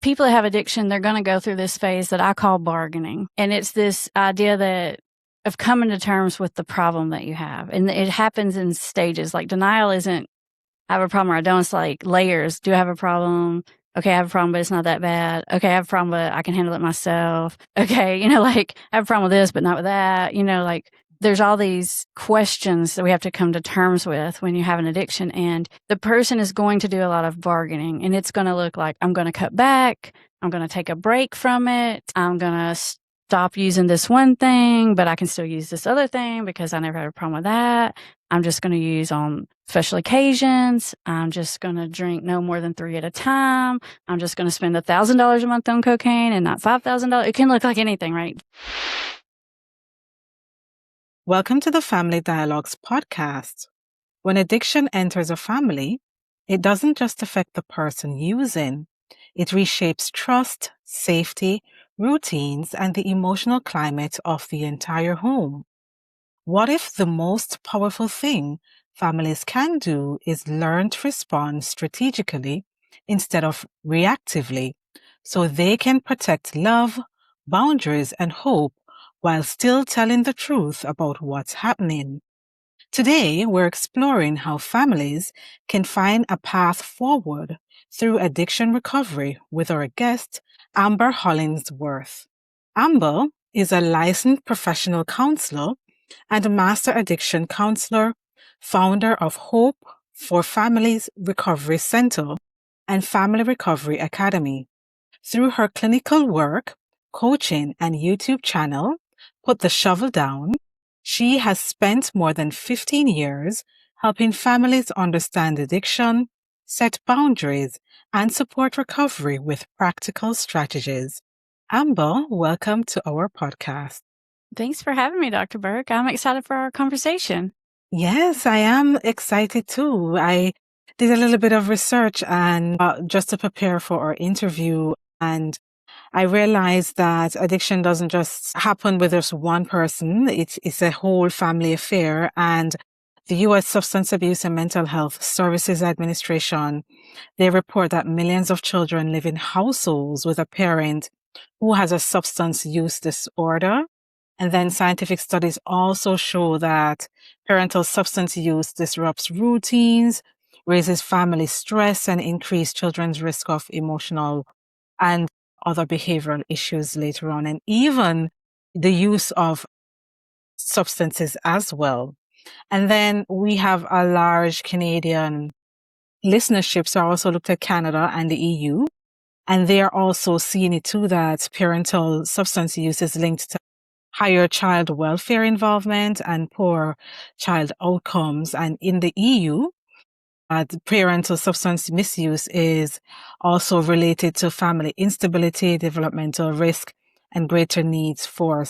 people that have addiction, they're going to go through this phase that I call bargaining. And it's this idea of coming to terms with the problem that you have. And it happens in stages. Like denial isn't, I have a problem or I don't. It's like layers. Do I have a problem? Okay, I have a problem, but it's not that bad. Okay, I have a problem, but I can handle it myself. Okay, like I have a problem with this, but not with that. Like there's all these questions that we have to come to terms with when you have an addiction. And the person is going to do a lot of bargaining. And it's going to look like, I'm going to cut back. I'm going to take a break from it. I'm going to stop using this one thing, but I can still use this other thing because I never had a problem with that. I'm just going to use on special occasions. I'm just going to drink no more than 3 at a time. I'm just going to spend $1,000 a month on cocaine and not $5,000. It can look like anything, right? Welcome to the Family Dialogues podcast. When addiction enters a family, it doesn't just affect the person using. It reshapes trust, safety, routines, and the emotional climate of the entire home. What if the most powerful thing families can do is learn to respond strategically instead of reactively, so they can protect love, boundaries, and hope while still telling the truth about what's happening? Today, we're exploring how families can find a path forward through addiction recovery with our guest, Amber Hollingsworth. Amber is a licensed professional counselor and a master addiction counselor, founder of Hope for Families Recovery Center and Family Recovery Academy. Through her clinical work, coaching, and YouTube channel, Put the Shovel Down, she has spent more than 15 years helping families understand addiction, set boundaries, and support recovery with practical strategies. Amber, welcome to our podcast. Thanks for having me, Dr. Burke. I'm excited for our conversation. Yes, I am excited too. I did a little bit of research and just to prepare for our interview, and I realized that addiction doesn't just happen with just one person. It's a whole family affair. And the U.S. Substance Abuse and Mental Health Services Administration, they report that millions of children live in households with a parent who has a substance use disorder. And then scientific studies also show that parental substance use disrupts routines, raises family stress, and increases children's risk of emotional and other behavioral issues later on, and even the use of substances as well. And then we have a large Canadian listenership. So I also looked at Canada and the EU, and they are also seeing it too that parental substance use is linked to higher child welfare involvement and poor child outcomes. And in the EU, parental substance misuse is also related to family instability, developmental risk, and greater needs for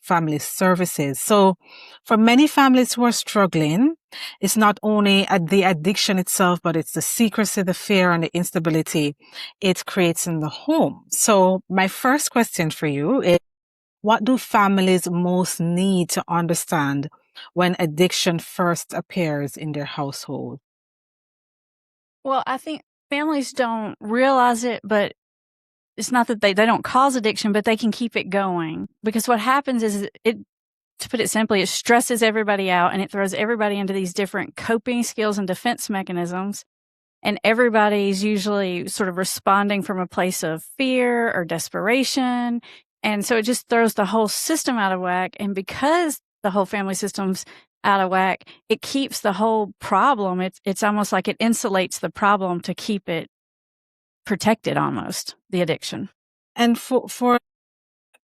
family services. So for many families who are struggling, it's not only the addiction itself, but it's the secrecy, the fear, and the instability it creates in the home. So my first question for you is, what do families most need to understand when addiction first appears in their household? Well, I think families don't realize it, but it's not that they don't cause addiction, but they can keep it going. Because what happens is to put it simply, it stresses everybody out and it throws everybody into these different coping skills and defense mechanisms. And everybody's usually sort of responding from a place of fear or desperation. And so it just throws the whole system out of whack. And because the whole family system's out of whack, it keeps the whole problem. It's almost like it insulates the problem to keep it protected, almost, the addiction. And for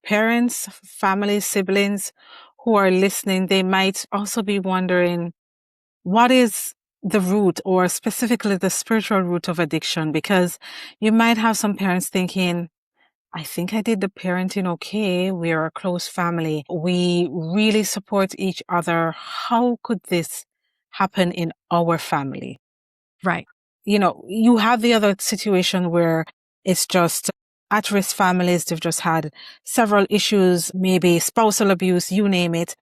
parents, families, siblings who are listening, they might also be wondering, what is the root, or specifically the spiritual root of addiction? Because you might have some parents thinking, I think I did the parenting okay. We are a close family. We really support each other. How could this happen in our family? Right. You have the other situation where it's just at-risk families. They've just had several issues, maybe spousal abuse, you name it.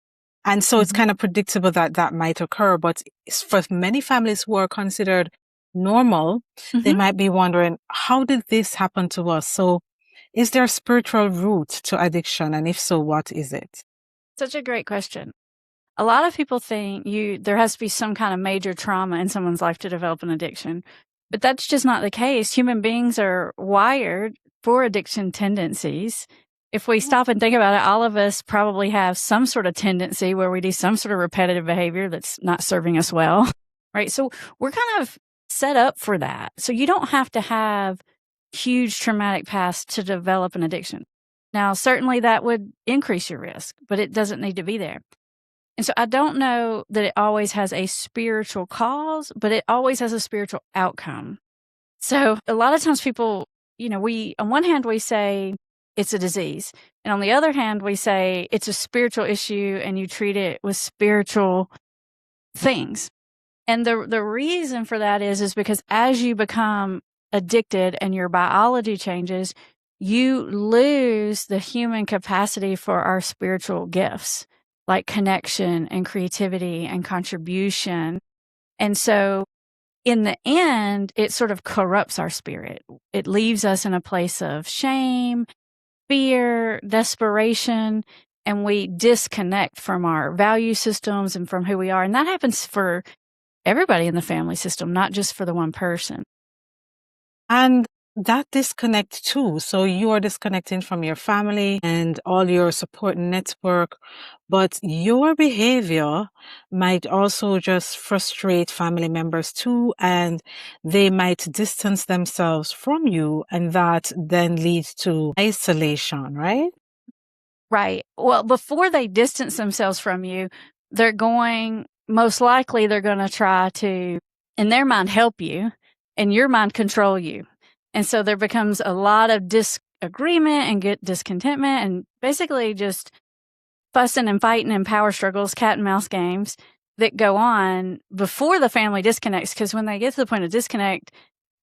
And so it's kind of predictable that might occur. But for many families who are considered normal, they Mm-hmm. might be wondering, how did this happen to us? So is there a spiritual root to addiction? And if so, what is it? Such a great question. A lot of people think there has to be some kind of major trauma in someone's life to develop an addiction, but that's just not the case. Human beings are wired for addiction tendencies. If we stop and think about it, all of us probably have some sort of tendency where we do some sort of repetitive behavior that's not serving us well, right? So we're kind of set up for that. So you don't have to have huge traumatic past to develop an addiction. Now, certainly that would increase your risk, but it doesn't need to be there. And so I don't know that it always has a spiritual cause, but it always has a spiritual outcome. So a lot of times people, on one hand, we say it's a disease. And on the other hand, we say it's a spiritual issue and you treat it with spiritual things. And the reason for that is because as you become addicted and your biology changes, you lose the human capacity for our spiritual gifts, like connection and creativity and contribution. And so in the end, it sort of corrupts our spirit. It leaves us in a place of shame, fear, desperation, and we disconnect from our value systems and from who we are. And that happens for everybody in the family system, not just for the one person. And that disconnect too. So you are disconnecting from your family and all your support network, but your behavior might also just frustrate family members too, and they might distance themselves from you, and that then leads to isolation, right? Right. Well, before they distance themselves from you, most likely they're going to try to, in their mind, help you, and your mind control you. And so there becomes a lot of disagreement and discontentment and basically just fussing and fighting and power struggles, cat and mouse games that go on before the family disconnects. Because when they get to the point of disconnect,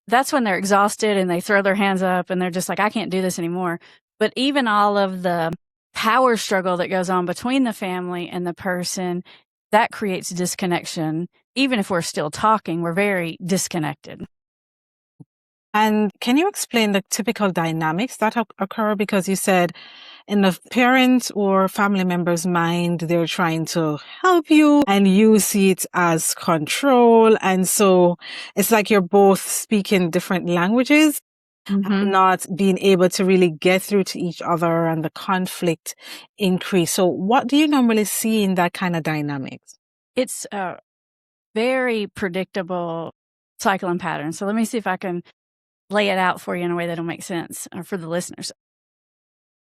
that's when they're exhausted and they throw their hands up and they're just like, I can't do this anymore. But even all of the power struggle that goes on between the family and the person, that creates disconnection. Even if we're still talking, we're very disconnected. And can you explain the typical dynamics that occur? Because you said in the parent or family member's mind, they're trying to help you and you see it as control. And so it's like you're both speaking different languages, not being able to really get through to each other, and the conflict increase. So what do you normally see in that kind of dynamics? It's a very predictable cycle and pattern. So let me see if I can lay it out for you in a way that'll make sense for the listeners.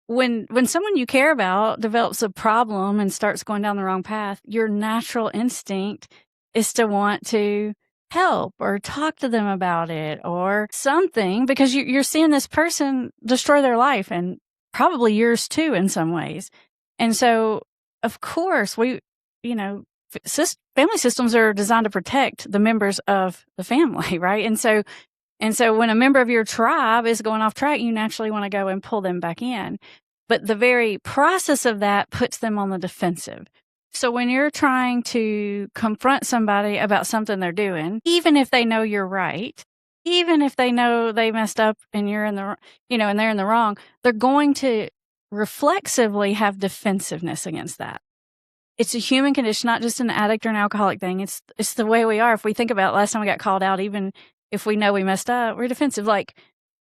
When someone you care about develops a problem and starts going down the wrong path, your natural instinct is to want to help or talk to them about it or something, because you're seeing this person destroy their life and probably yours too in some ways. And so, of course, family systems are designed to protect the members of the family, right? And so when a member of your tribe is going off track, you naturally want to go and pull them back in. But the very process of that puts them on the defensive. So when you're trying to confront somebody about something they're doing, even if they know you're right, even if they know they messed up and you're in the, and they're in the wrong, they're going to reflexively have defensiveness against that. It's a human condition, not just an addict or an alcoholic thing. It's the way we are. If we think about last time we got called out, even if we know we messed up, we're defensive. Like,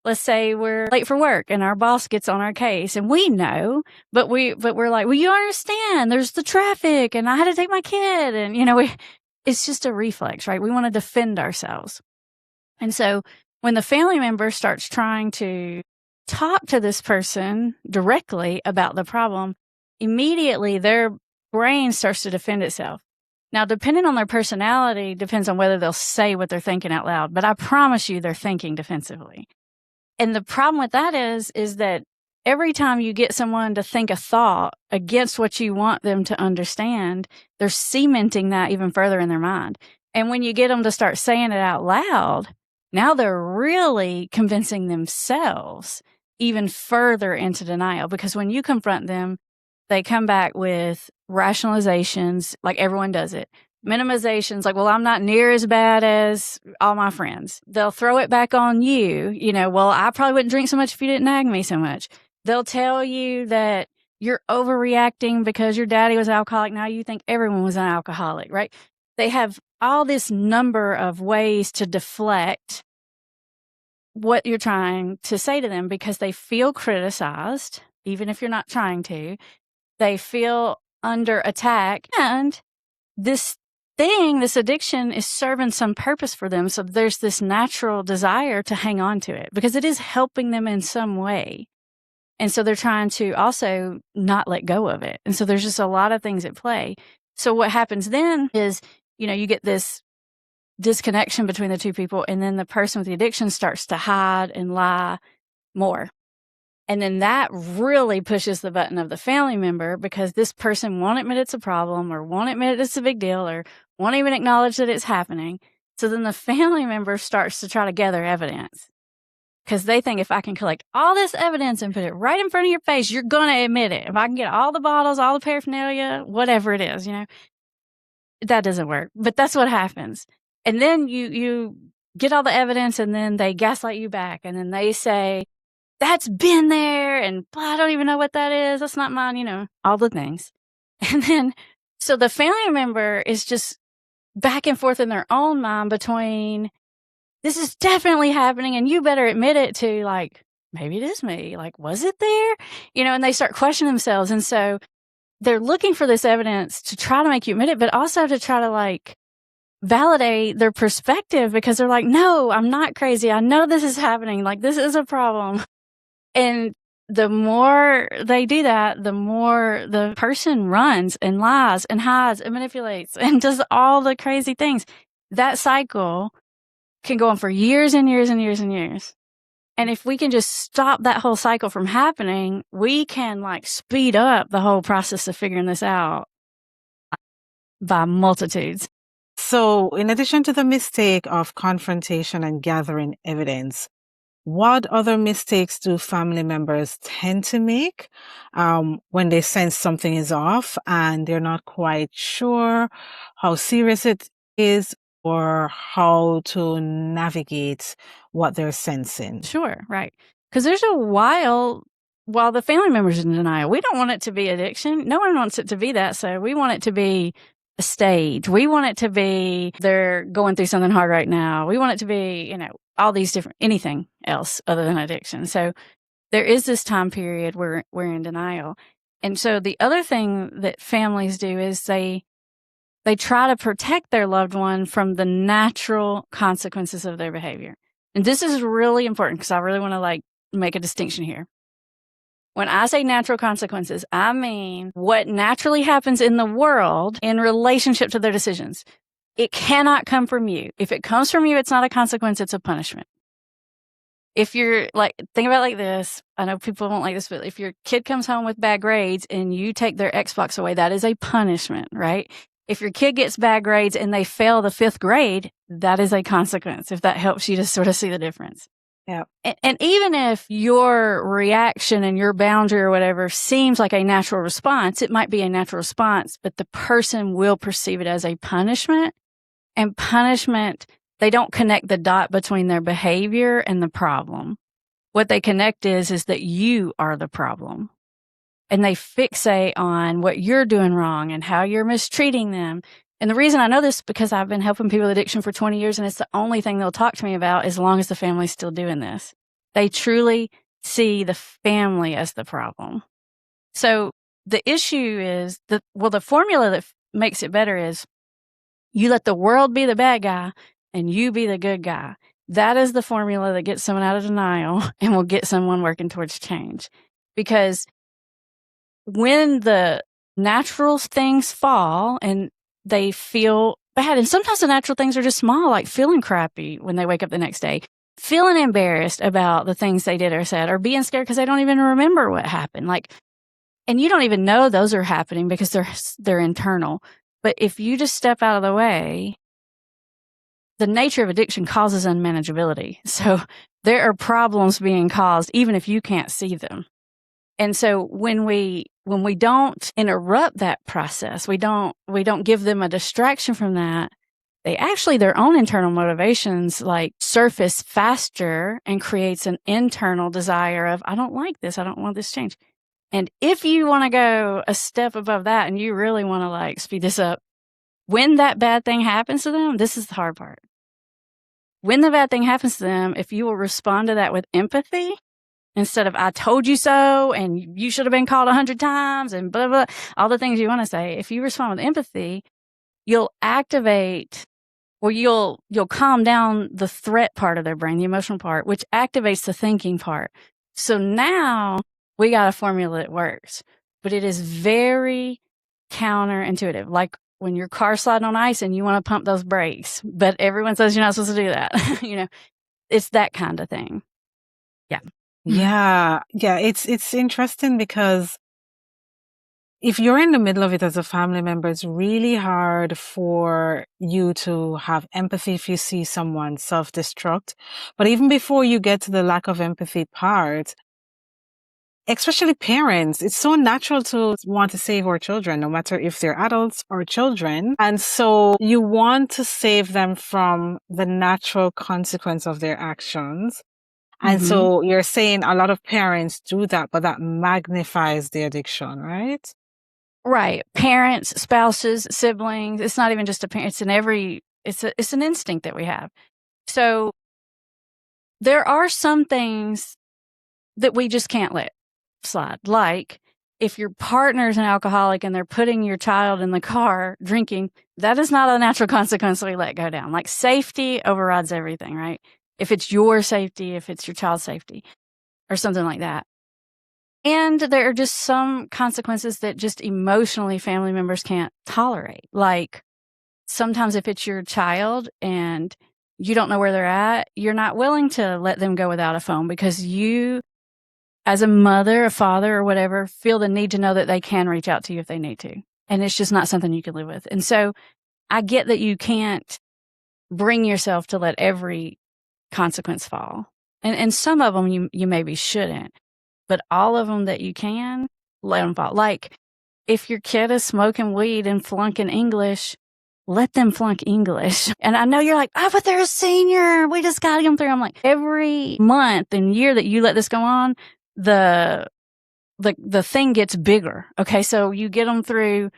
let's say we're late for work and our boss gets on our case and we know, but we're like, well, you understand, there's the traffic and I had to take my kid. And, it's just a reflex, right? We want to defend ourselves. And so when the family member starts trying to talk to this person directly about the problem, immediately their brain starts to defend itself. Now, depending on their personality, depends on whether they'll say what they're thinking out loud, but I promise you they're thinking defensively. And the problem with that is that every time you get someone to think a thought against what you want them to understand, they're cementing that even further in their mind. And when you get them to start saying it out loud, now they're really convincing themselves even further into denial, because when you confront them, they come back with rationalizations, like everyone does it. Minimization's like, well, I'm not near as bad as all my friends. They'll throw it back on you. Well, I probably wouldn't drink so much if you didn't nag me so much. They'll tell you that you're overreacting because your daddy was alcoholic. Now you think everyone was an alcoholic, right? They have all this number of ways to deflect what you're trying to say to them because they feel criticized, even if you're not trying to. They feel under attack. And this addiction is serving some purpose for them. So there's this natural desire to hang on to it because it is helping them in some way. And so they're trying to also not let go of it. And so there's just a lot of things at play. So what happens then is, you get this disconnection between the two people, and then the person with the addiction starts to hide and lie more. And then that really pushes the button of the family member because this person won't admit it's a problem or won't admit it's a big deal or won't even acknowledge that it's happening. So then the family member starts to try to gather evidence because they think if I can collect all this evidence and put it right in front of your face, you're going to admit it. If I can get all the bottles, all the paraphernalia, whatever it is, that doesn't work. But that's what happens. And then you get all the evidence and then they gaslight you back. And then they say, that's been there and I don't even know what that is. That's not mine, all the things. And then, so the family member is just back and forth in their own mind between this is definitely happening and you better admit it to like, maybe it is me. Like, was it there? And they start questioning themselves. And so they're looking for this evidence to try to make you admit it, but also to try to like validate their perspective because they're like, no, I'm not crazy. I know this is happening. Like, this is a problem. And the more they do that, the more the person runs and lies and hides and manipulates and does all the crazy things. That cycle can go on for years and years and years and years. And if we can just stop that whole cycle from happening, we can like speed up the whole process of figuring this out by multitudes. So in addition to the mistake of confrontation and gathering evidence, what other mistakes do family members tend to make when they sense something is off and they're not quite sure how serious it is or how to navigate what they're sensing? Sure, right. Because there's a while the family member's in denial. We don't want it to be addiction. No one wants it to be that. So we want it to be a stage. We want it to be they're going through something hard right now. We want it to be, all these different, anything else other than addiction. So there is this time period where we're in denial. And so the other thing that families do is they try to protect their loved one from the natural consequences of their behavior. And this is really important because I really want to make a distinction here. When I say natural consequences, I mean what naturally happens in the world in relationship to their decisions. It cannot come from you. If it comes from you, it's not a consequence, it's a punishment. If you're think about it like this. I know people won't like this, but if your kid comes home with bad grades and you take their Xbox away, that is a punishment, right? If your kid gets bad grades and they fail the 5th grade, that is a consequence, if that helps you to sort of see the difference. Yeah. And even if your reaction and your boundary or whatever seems like a natural response, it might be a natural response, but the person will perceive it as a punishment. And punishment, they don't connect the dot between their behavior and the problem. What they connect is that you are the problem. And they fixate on what you're doing wrong and how you're mistreating them. And the reason I know this is because I've been helping people with addiction for 20 years, and it's the only thing they'll talk to me about as long as the family's still doing this. They truly see the family as the problem. So the issue is the formula that makes it better is you let the world be the bad guy and you be the good guy. That is the formula that gets someone out of denial and will get someone working towards change. Because when the natural things fall and they feel bad, and sometimes the natural things are just small, like feeling crappy when they wake up the next day, feeling embarrassed about the things they did or said, or being scared because they don't even remember what happened. And you don't even know those are happening because they're internal. But if you just step out of the way, the nature of addiction causes unmanageability. So there are problems being caused even if you can't see them. And so when we don't interrupt that process, we don't give them a distraction from that, they actually, their own internal motivations like surface faster and creates an internal desire of, I don't like this. I don't want this change. And if you want to go a step above that and you really want to like speed this up, when that bad thing happens to them, this is the hard part. When the bad thing happens to them, if you will respond to that with empathy, instead of, I told you so, and you should have been called 100 times, and blah, blah, all the things you want to say. If you respond with empathy, you'll activate, or you'll calm down the threat part of their brain, the emotional part, which activates the thinking part. So now we got a formula that works, but it is very counterintuitive. Like when your car's sliding on ice and you want to pump those brakes, but everyone says you're not supposed to do that. It's that kind of thing. Yeah. Yeah. It's interesting because if you're in the middle of it as a family member, it's really hard for you to have empathy if you see someone self-destruct. But even before you get to the lack of empathy part, especially parents, it's so natural to want to save our children, no matter if they're adults or children. And so you want to save them from the natural consequence of their actions. And so you're saying a lot of parents do that, but that magnifies the addiction, right? Right. Parents, spouses, siblings. It's not even just a parent. It's an instinct that we have. So there are some things that we just can't let slide. Like if your partner's an alcoholic and they're putting your child in the car drinking, that is not a natural consequence we let go down. Like safety overrides everything, right? If it's your safety, if it's your child's safety or something like that. And there are just some consequences that just emotionally family members can't tolerate. Like sometimes if it's your child and you don't know where they're at, you're not willing to let them go without a phone because you, as a mother, a father, or whatever, feel the need to know that they can reach out to you if they need to. And it's just not something you can live with. And so I get that you can't bring yourself to let every consequence fall. And some of them you maybe shouldn't. But all of them that you can, let them fall. Like if your kid is smoking weed and flunking English, let them flunk English. And I know you're like, oh, but they're a senior. We just got to get them through. I'm like, every month and year that you let this go on, the thing gets bigger. Okay. So you get them through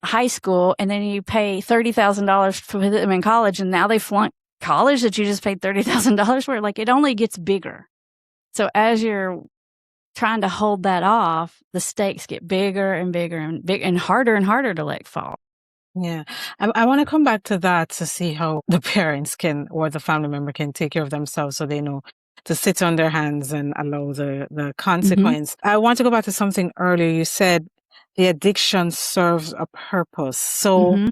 high school and then you pay $30,000 for them in college. And now they flunk college that you just paid $30,000 for. Like it only gets bigger. So as you're trying to hold that off, the stakes get bigger and bigger and harder to let fall. Yeah. I want to come back to that to see how the parents can, or the family member can take care of themselves so they know to sit on their hands and allow the consequence. I want to go back to something earlier. You said the addiction serves a purpose. So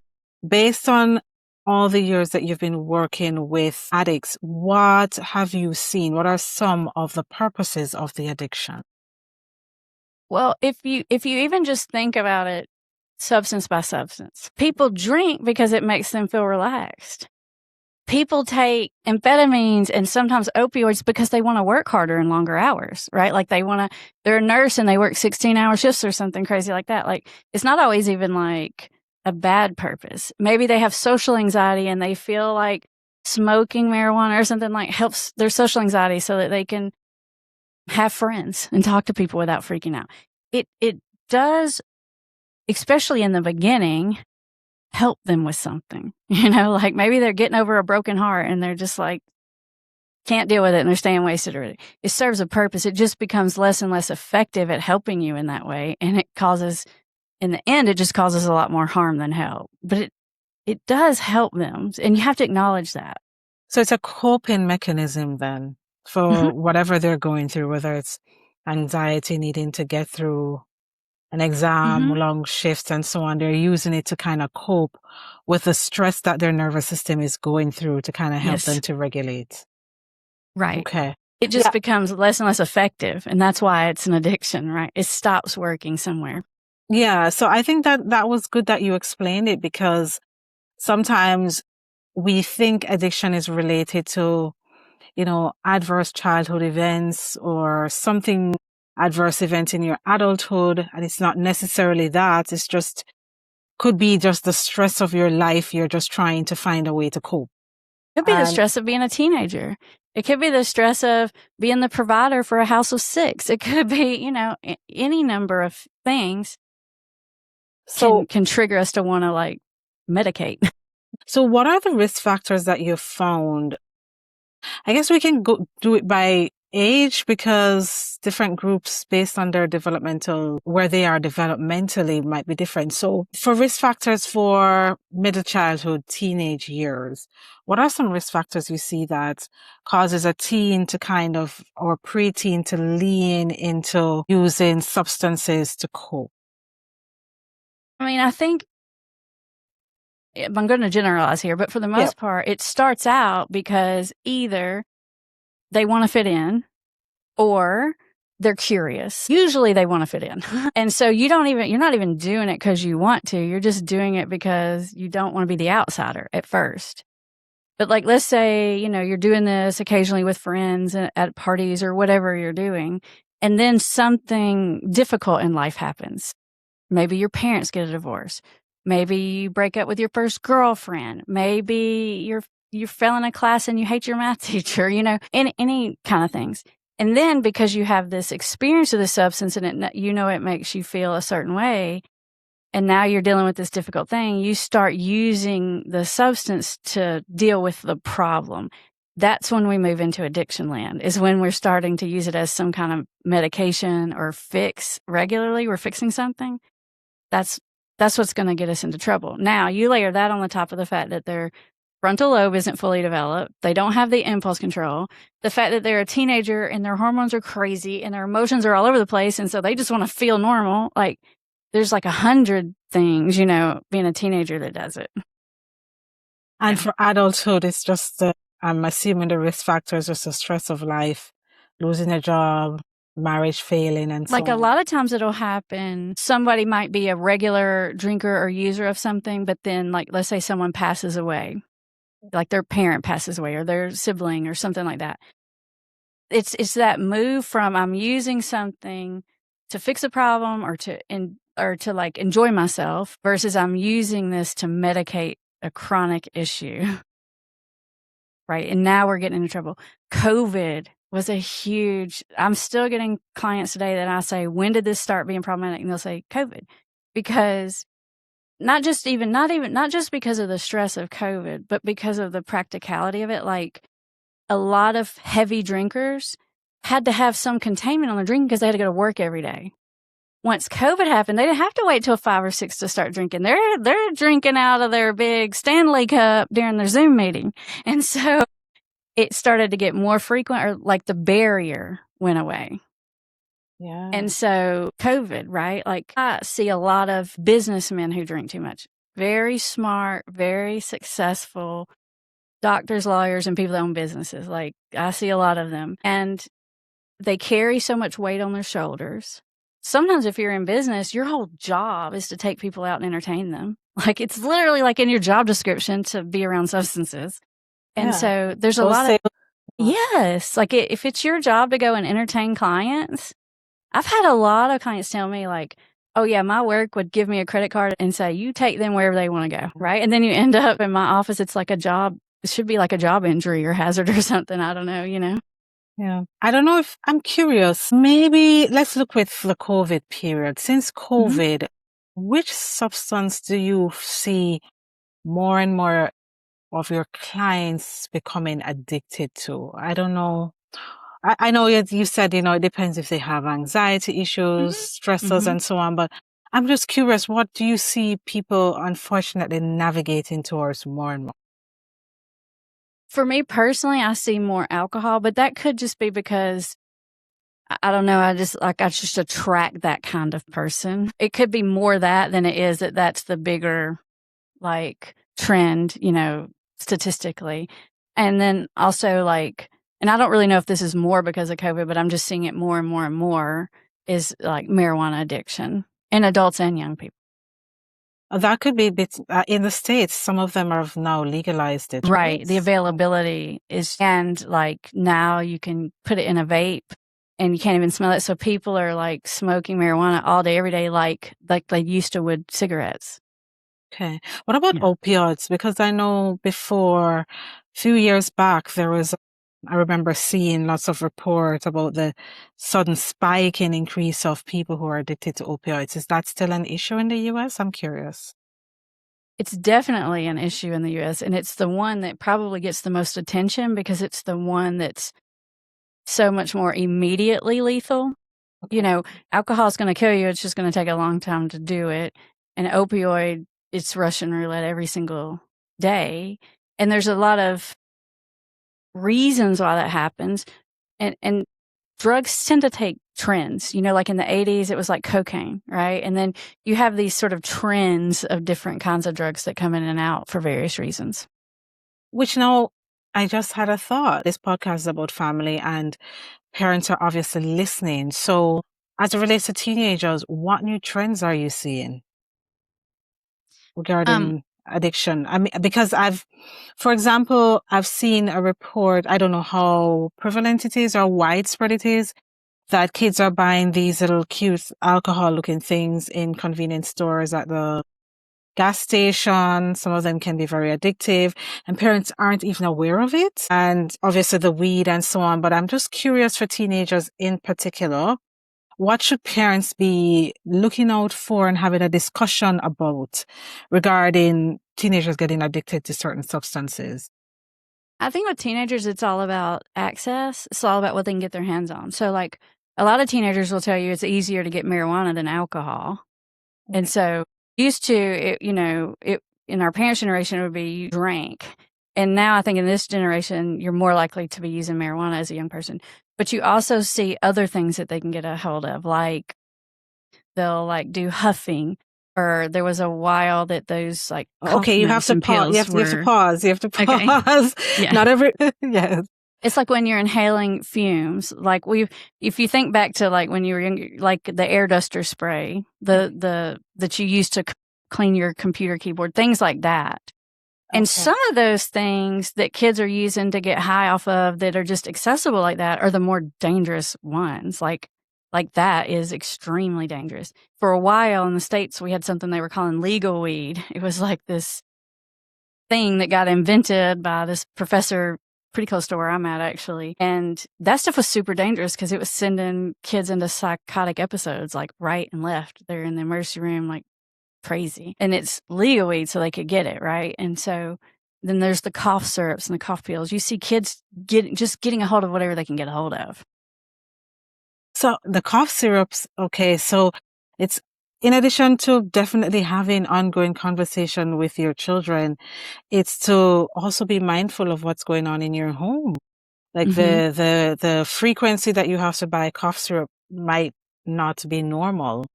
based on all the years that you've been working with addicts, what have you seen? What are some of the purposes of the addiction? Well, if you even just think about it, substance by substance, people drink because it makes them feel relaxed. People take amphetamines and sometimes opioids because they want to work harder and longer hours, right? Like they're a nurse and they work 16-hour shifts or something crazy like that. Like it's not always even like a bad purpose. Maybe they have social anxiety and they feel like smoking marijuana or something like helps their social anxiety so that they can have friends and talk to people without freaking out. It does, especially in the beginning, help them with something, like maybe they're getting over a broken heart and they're just like, can't deal with it and they're staying wasted already. It serves a purpose. It just becomes less and less effective at helping you in that way. And in the end, it just causes a lot more harm than help. But it does help them. And you have to acknowledge that. So it's a coping mechanism then for whatever they're going through, whether it's anxiety, needing to get through an exam, long shifts and so on. They're using it to kind of cope with the stress that their nervous system is going through to kind of help them to regulate. Right. Okay. It just becomes less and less effective. And that's why it's an addiction, right? It stops working somewhere. Yeah. So I think that was good that you explained it, because sometimes we think addiction is related to, adverse childhood events or something adverse event in your adulthood. And it's not necessarily that. It's just, could be just the stress of your life. You're just trying to find a way to cope. It could be the stress of being a teenager. It could be the stress of being the provider for a house of 6. It could be, any number of things can trigger us to want to medicate. So what are the risk factors that you've found? I guess we can go do it by age, because different groups based on their where they are developmentally might be different. So for risk factors for middle childhood, teenage years, what are some risk factors you see that causes a teen to or preteen to lean into using substances to cope? I mean, I think I'm going to generalize here, but for the most part, it starts out because either they want to fit in or they're curious. Usually they want to fit in. And so you're not even doing it because you want to. You're just doing it because you don't want to be the outsider at first. But let's say, you're doing this occasionally with friends at parties or whatever you're doing, and then something difficult in life happens. Maybe your parents get a divorce. Maybe you break up with your first girlfriend. Maybe you're failing a class and you hate your math teacher, any kind of things. And then because you have this experience of the substance and it makes you feel a certain way, and now you're dealing with this difficult thing, you start using the substance to deal with the problem. That's when we move into addiction land, is when we're starting to use it as some kind of medication or fix regularly. We're fixing something. That's what's going to get us into trouble. Now, you layer that on the top of the fact that their frontal lobe isn't fully developed. They don't have the impulse control. The fact that they're a teenager and their hormones are crazy and their emotions are all over the place. And so they just want to feel normal. There's 100 things, being a teenager that does it. And for adulthood, it's just, I'm assuming the risk factors are the stress of life, losing a job, marriage failing, and so on. A lot of times it'll happen. Somebody might be a regular drinker or user of something, but then let's say someone passes away, their parent passes away or their sibling or something like that. It's that move from I'm using something to fix a problem or to enjoy myself versus I'm using this to medicate a chronic issue. Right. And now we're getting into trouble. COVID was I'm still getting clients today that I say, when did this start being problematic? And they'll say COVID, because not just because of the stress of COVID, but because of the practicality of it. A lot of heavy drinkers had to have some containment on their drinking because they had to go to work every day. Once COVID happened, they didn't have to wait till 5 or 6 to start drinking. They're drinking out of their big Stanley cup during their Zoom meeting. And so it started to get more frequent, or the barrier went away. Yeah. And so COVID, right? I see a lot of businessmen who drink too much. Very smart, very successful doctors, lawyers, and people that own businesses. I see a lot of them. And they carry so much weight on their shoulders. Sometimes if you're in business, your whole job is to take people out and entertain them. It's literally in your job description to be around substances. And so there's a lot of, yes, if it's your job to go and entertain clients, I've had a lot of clients tell me oh yeah, my work would give me a credit card and say, you take them wherever they want to go. Right. And then you end up in my office. It's a job. It should be a job injury or hazard or something. I don't know, Yeah. I don't know if I'm curious. Maybe let's look with the COVID period. Since COVID, which substance do you see more and more of your clients becoming addicted to? I don't know. I know you said, it depends if they have anxiety issues, stressors, and so on, but I'm just curious, what do you see people unfortunately navigating towards more and more? For me personally, I see more alcohol, but that could just be because I don't know. I just attract that kind of person. It could be more that than it is that's the bigger trend, statistically. And then also and I don't really know if this is more because of COVID, but I'm just seeing it more and more and more, is marijuana addiction in adults and young people. That could be in the States. Some of them have now legalized it. Right. The availability is, and now you can put it in a vape and you can't even smell it. So people are like smoking marijuana all day, every day, like they used to with cigarettes. Okay. What about opioids? Because I know before, a few years back, I remember seeing lots of reports about the sudden spike in increase of people who are addicted to opioids. Is that still an issue in the US? I'm curious. It's definitely an issue in the US, and it's the one that probably gets the most attention because it's the one that's so much more immediately lethal. You know, alcohol is going to kill you. It's just going to take a long time to do it. And opioid, it's Russian roulette every single day. And there's a lot of reasons why that happens. And drugs tend to take trends. You know, like in the 80s, it was like cocaine, right? And then you have these sort of trends of different kinds of drugs that come in and out for various reasons. Which now, I just had a thought. This podcast is about family and parents are obviously listening. So as it relates to teenagers, what new trends are you seeing regarding addiction? I mean, because for example, I've seen a report, I don't know how prevalent it is or widespread it is, that kids are buying these little cute alcohol looking things in convenience stores at the gas station. Some of them can be very addictive and parents aren't even aware of it. And obviously the weed and so on. But I'm just curious for teenagers in particular, what should parents be looking out for and having a discussion about regarding teenagers getting addicted to certain substances? I think with teenagers, it's all about access. It's all about what they can get their hands on. So like a lot of teenagers will tell you it's easier to get marijuana than alcohol. And so used to, in our parents' generation, it would be you drank. And now I think in this generation, you're more likely to be using marijuana as a young person. But you also see other things that they can get a hold of, like they'll like do huffing, or there was a while that those like you have to pause. You have to pause. You have to pause. Okay. Yeah. Not every yes. It's like when you're inhaling fumes. Like if you think back to like when you were younger, like the air duster spray, that you used to clean your computer keyboard, things like that. And some of those things that kids are using to get high off of that are just accessible like that are the more dangerous ones. Like that is extremely dangerous. For a while in the States, we had something they were calling legal weed. It was like this thing that got invented by this professor pretty close to where I'm at, actually. And that stuff was super dangerous because it was sending kids into psychotic episodes, like right and left. They're in the emergency room, like crazy. And it's legal weed, so they could get it, right? And so then there's the cough syrups and the cough pills. You see kids getting a hold of whatever they can get a hold of. So the cough syrups, okay, so it's in addition to definitely having ongoing conversation with your children, it's to also be mindful of what's going on in your home. Like the frequency that you have to buy cough syrup might not be normal.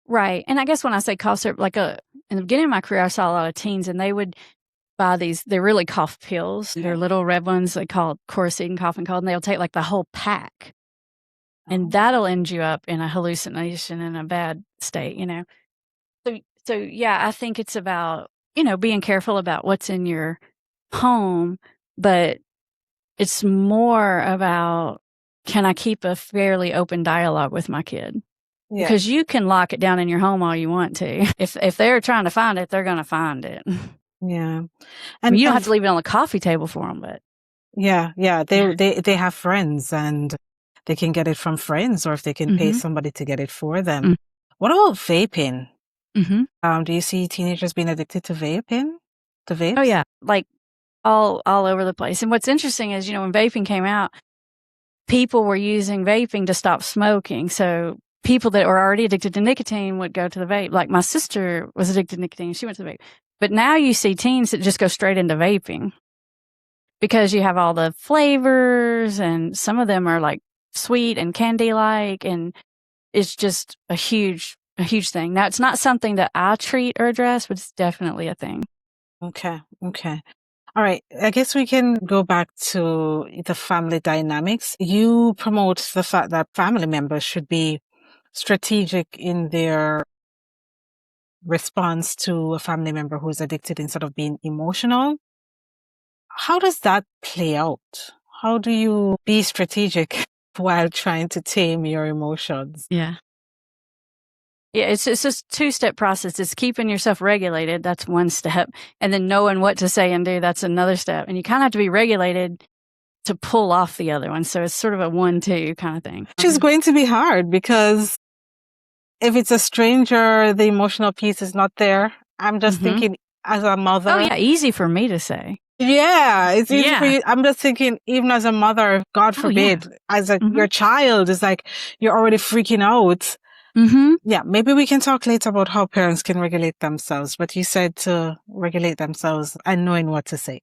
Right. And I guess when I say cough syrup, like in the beginning of my career, I saw a lot of teens and they would buy they're really cough pills. They're little red ones they call Coracetin cough and cold, and they'll take like the whole pack. And that'll end you up in a hallucination in a bad state, you know. So yeah, I think it's about, being careful about what's in your home, but it's more about, can I keep a fairly open dialogue with my kid? Yeah. Because you can lock it down in your home all you want to. If they're trying to find it, they're going to find it. Yeah. And you don't have to leave it on the coffee table for them, but. Yeah. They have friends and they can get it from friends, or if they can pay somebody to get it for them. What about vaping? Do you see teenagers being addicted to vaping? To vapes? Oh yeah, like all over the place. And what's interesting is, when vaping came out, people were using vaping to stop smoking. So people that were already addicted to nicotine would go to the vape. Like my sister was addicted to nicotine; she went to the vape. But now you see teens that just go straight into vaping because you have all the flavors, and some of them are like sweet and candy-like, and it's just a huge thing. Now, it's not something that I treat or address, but it's definitely a thing. Okay. All right. I guess we can go back to the family dynamics. You promote the fact that family members should be strategic in their response to a family member who's addicted instead of being emotional. How does that play out? How do you be strategic while trying to tame your emotions. Yeah. Yeah, it's just a two-step process. It's keeping yourself regulated. That's one step. And then knowing what to say and do, that's another step. And you kind of have to be regulated to pull off the other one. So it's sort of a 1-2 kind of thing. Which is going to be hard because if it's a stranger, the emotional piece is not there. I'm just thinking as a mother. Oh, yeah, easy for me to say. Yeah, it's easy for you. I'm just thinking, even as a mother, God forbid, as your child is like, you're already freaking out. Yeah, maybe we can talk later about how parents can regulate themselves. But you said to regulate themselves and knowing what to say.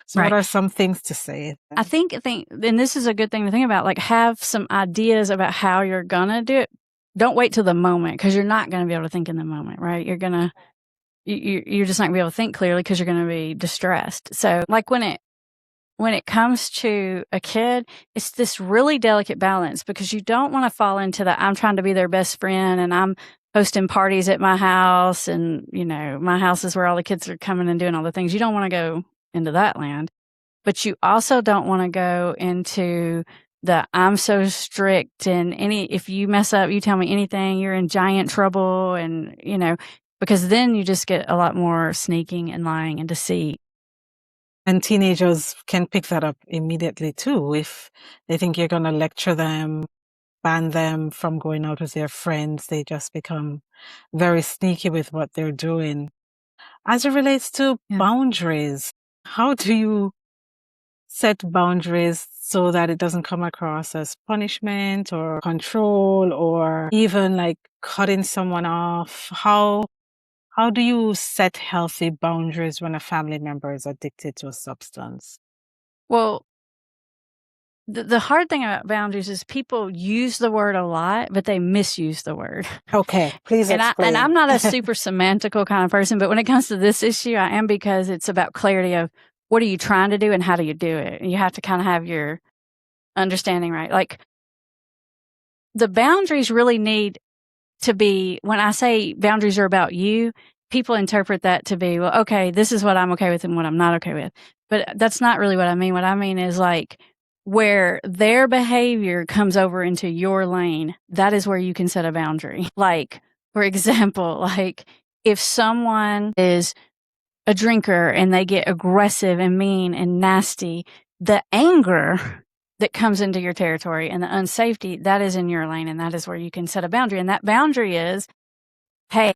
So what are some things to say? I think, and this is a good thing to think about, like have some ideas about how you're going to do it. Don't wait till the moment because you're not going to be able to think in the moment, right? You're just not going to be able to think clearly because you're going to be distressed. So like when it comes to a kid, it's this really delicate balance because you don't want to fall into the I'm trying to be their best friend and I'm hosting parties at my house and, my house is where all the kids are coming and doing all the things. You don't want to go into that land. But you also don't want to go into the I'm so strict and if you mess up, you tell me anything, you're in giant trouble and, because then you just get a lot more sneaking and lying and deceit. And teenagers can pick that up immediately too. If they think you're going to lecture them, ban them from going out with their friends, they just become very sneaky with what they're doing. As it relates to boundaries, how do you set boundaries so that it doesn't come across as punishment or control or even like cutting someone off? How do you set healthy boundaries when a family member is addicted to a substance? Well, the hard thing about boundaries is people use the word a lot, but they misuse the word. Okay, please explain. And I'm not a super semantical kind of person, but when it comes to this issue, I am because it's about clarity of what are you trying to do and how do you do it? And you have to kind of have your understanding right. Like the boundaries really need to be, when I say boundaries are about you, people interpret that to be, well, okay, this is what I'm okay with and what I'm not okay with. But that's not really what I mean. What I mean is like where their behavior comes over into your lane, that is where you can set a boundary. Like, for example, like if someone is a drinker and they get aggressive and mean and nasty, the anger that comes into your territory and the unsafety, that is in your lane and that is where you can set a boundary. And that boundary is, hey,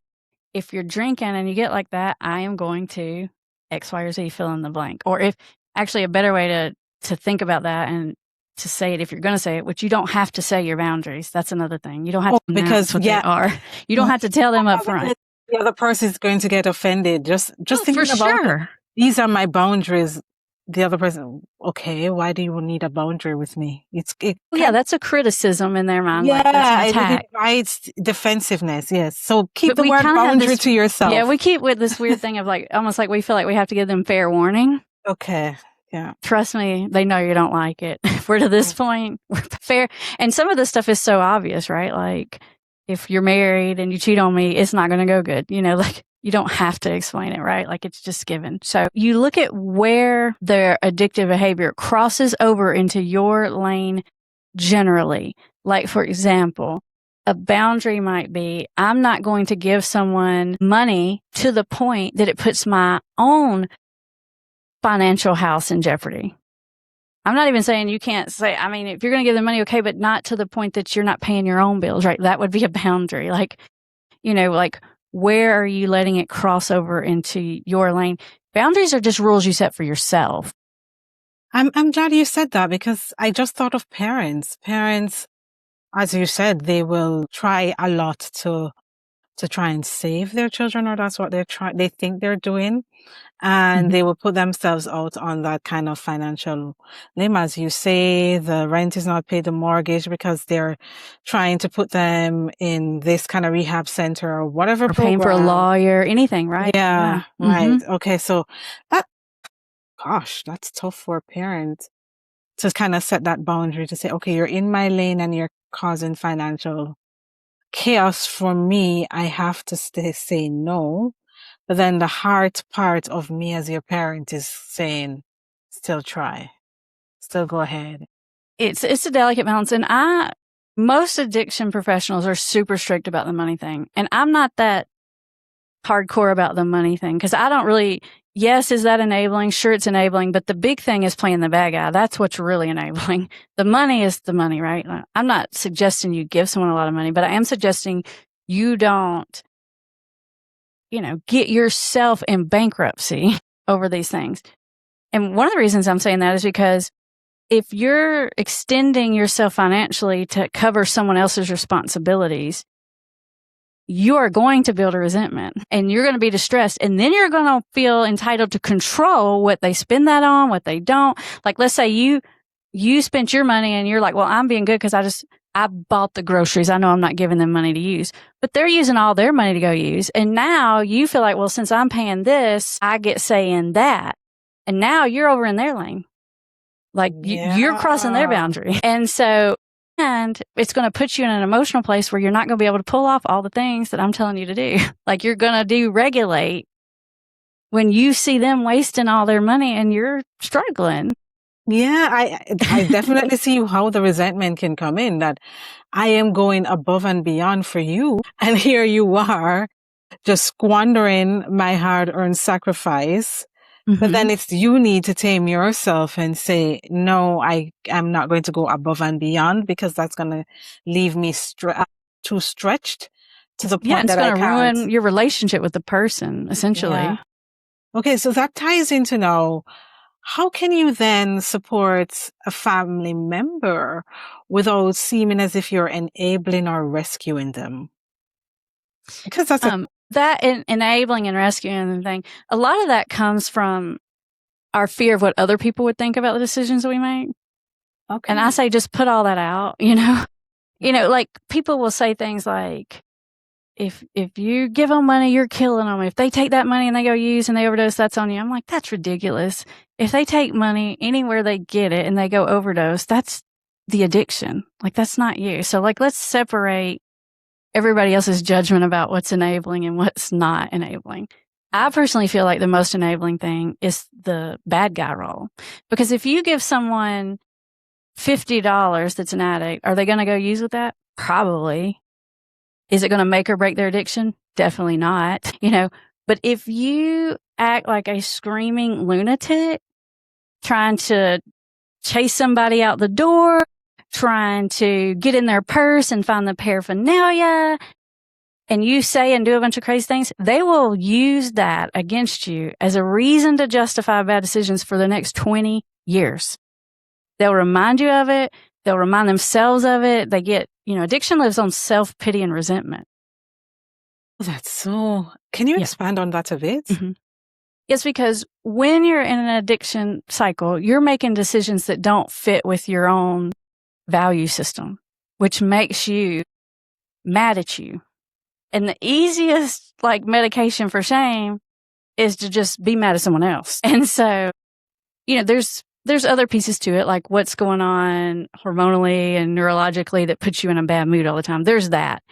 if you're drinking and you get like that, I am going to X, Y, or Z, fill in the blank. Or if actually a better way to think about that and to say it if you're going to say it, which you don't have to say your boundaries. That's another thing. You don't have to announce what they are. You don't have to tell them up front. The other person is going to get offended. Just thinking about it. These are my boundaries. The other person, okay, why do you need a boundary with me? That's a criticism in their mind. Yeah, like that's an attack. It invites defensiveness. Yes. So keep the word boundary to yourself. Yeah, we keep with this weird thing of like, almost like we feel like we have to give them fair warning. Okay. Yeah. Trust me, they know you don't like it. If we're to this point, we're fair. And some of this stuff is so obvious, right? Like if you're married and you cheat on me, it's not going to go good. Like you don't have to explain it, right? Like it's just given. So you look at where their addictive behavior crosses over into your lane generally. Like, for example, a boundary might be, I'm not going to give someone money to the point that it puts my own financial house in jeopardy. I'm not even saying you can't say, I mean, if you're going to give them money, okay, but not to the point that you're not paying your own bills, right? That would be a boundary. Like, like where are you letting it cross over into your lane? Boundaries are just rules you set for yourself. I'm glad you said that because I just thought of parents. Parents, as you said, they will try a lot to try and save their children, or that's what they think they're doing. And they will put themselves out on that kind of financial limb. As you say, the rent is not paid, the mortgage, because they're trying to put them in this kind of rehab center or whatever program. Paying for a lawyer, anything, right? Yeah. Right. Okay. So that's tough for a parent to kind of set that boundary to say, okay, you're in my lane and you're causing financial chaos for me. I have to say no. But then the heart part of me as your parent is saying, still try, still go ahead. it's a delicate balance. And most addiction professionals are super strict about the money thing. And I'm not that hardcore about the money thing because I don't really, yes, is that enabling? Sure, it's enabling. But the big thing is playing the bad guy. That's what's really enabling. The money is the money, right? I'm not suggesting you give someone a lot of money, but I am suggesting you don't, get yourself in bankruptcy over these things. And one of the reasons I'm saying that is because if you're extending yourself financially to cover someone else's responsibilities, you are going to build a resentment and you're going to be distressed. And then you're going to feel entitled to control what they spend that on, what they don't. Like, let's say you spent your money and you're like, well, I'm being good because I bought the groceries. I know I'm not giving them money to use, but they're using all their money to go use. And now you feel like, well, since I'm paying this, I get say in that. And now you're over in their lane. Like you're crossing their boundary. And so, and it's going to put you in an emotional place where you're not going to be able to pull off all the things that I'm telling you to do. Like you're going to deregulate when you see them wasting all their money and you're struggling. Yeah, I definitely see how the resentment can come in, that I am going above and beyond for you. And here you are just squandering my hard-earned sacrifice. But then it's you need to tame yourself and say, no, I am not going to go above and beyond because that's going to leave me too stretched to the point that I can't. It's going to ruin your relationship with the person, essentially. Yeah. Okay, so that ties into now, how can you then support a family member without seeming as if you're enabling or rescuing them? Because that's that enabling and rescuing the thing, a lot of that comes from our fear of what other people would think about the decisions that we make. Okay. And I say, just put all that out, like people will say things like, if you give them money, you're killing them. If they take that money and they go use and they overdose, that's on you. I'm like, that's ridiculous. If they take money anywhere they get it and they go overdose, that's the addiction. Like, that's not you. So like, let's separate everybody else's judgment about what's enabling and what's not enabling. I personally feel like the most enabling thing is the bad guy role. Because if you give someone $50 that's an addict, are they going to go use with that? Probably. Is it going to make or break their addiction? Definitely not. But if you act like a screaming lunatic, trying to chase somebody out the door, trying to get in their purse and find the paraphernalia, and you say and do a bunch of crazy things, they will use that against you as a reason to justify bad decisions for the next 20 years. They'll remind you of it. They'll remind themselves of it. They get, addiction lives on self-pity and resentment. That's so... Can you expand on that a bit? Mm-hmm. Yes, because when you're in an addiction cycle, you're making decisions that don't fit with your own value system, which makes you mad at you. And the easiest medication for shame is to just be mad at someone else. And so, there's other pieces to it, like what's going on hormonally and neurologically that puts you in a bad mood all the time. There's that.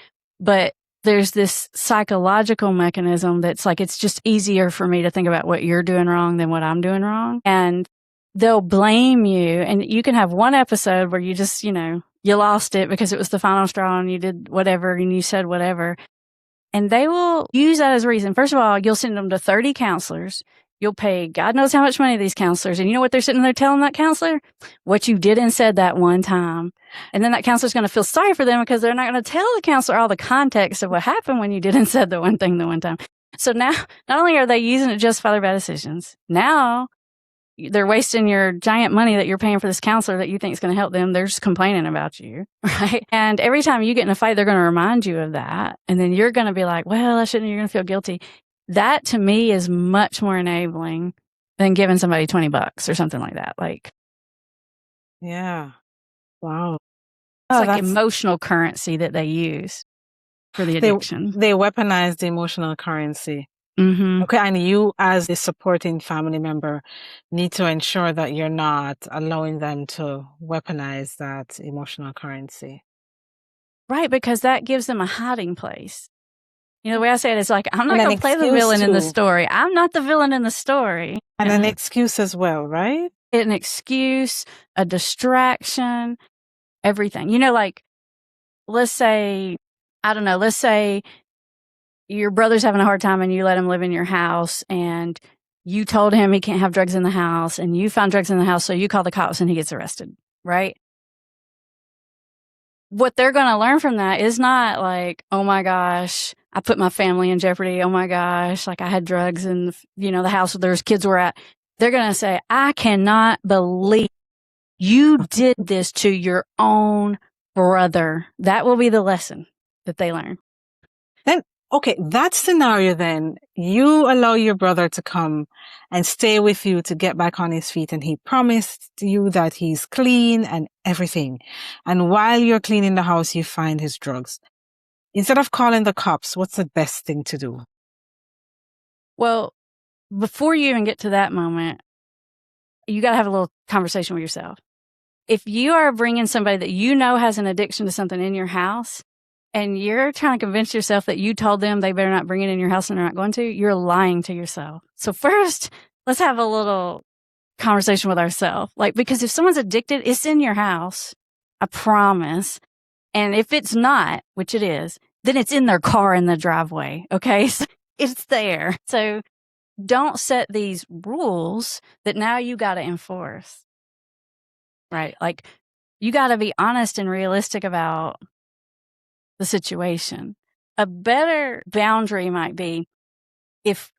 But there's this psychological mechanism that's like, it's just easier for me to think about what you're doing wrong than what I'm doing wrong. And they'll blame you. And you can have one episode where you just, you lost it because it was the final straw and you did whatever and you said whatever. And they will use that as a reason. First of all, you'll send them to 30 counselors. You'll pay God knows how much money to these counselors. And you know what they're sitting there telling that counselor? What you did and said that one time. And then that counselor's going to feel sorry for them because they're not going to tell the counselor all the context of what happened when you did and said the one thing the one time. So now, not only are they using it to justify their bad decisions, now they're wasting your giant money that you're paying for this counselor that you think is going to help them. They're just complaining about you, right? And every time you get in a fight, they're going to remind you of that. And then you're going to be like, well, I shouldn't, you're going to feel guilty. That to me is much more enabling than giving somebody $20 or something like that. Yeah. Wow. It's emotional currency that they use for the addiction. They weaponize the emotional currency. Mm-hmm. Okay. And you, as a supporting family member, need to ensure that you're not allowing them to weaponize that emotional currency. Right. Because that gives them a hiding place. The way I say it is like, I'm not going to play the villain in the story. I'm not the villain in the story. And an excuse as well, right? an excuse, a distraction, everything. You know, like, let's say, I don't know, let's say your brother's having a hard time and you let him live in your house and you told him he can't have drugs in the house and you found drugs in the house, so you call the cops and he gets arrested, right? What they're going to learn from that is not like, oh my gosh, I put my family in jeopardy. Oh my gosh, like I had drugs in, the house where there's kids were at. They're going to say, I cannot believe you did this to your own brother. That will be the lesson that they learn. Then, okay, that scenario then, you allow your brother to come and stay with you to get back on his feet, and he promised you that he's clean and everything. And while you're cleaning the house, you find his drugs. Instead of calling the cops, what's the best thing to do? Well, before you even get to that moment, you got to have a little conversation with yourself. If you are bringing somebody that you know has an addiction to something in your house, and you're trying to convince yourself that you told them they better not bring it in your house and they're not going to, you're lying to yourself. So first, let's have a little conversation with ourselves. Like, because if someone's addicted, it's in your house. I promise. And if it's not, which it is, then it's in their car in the driveway. Okay. So it's there. So don't set these rules that now you got to enforce. Right. Like, you got to be honest and realistic about the situation. A better boundary might be if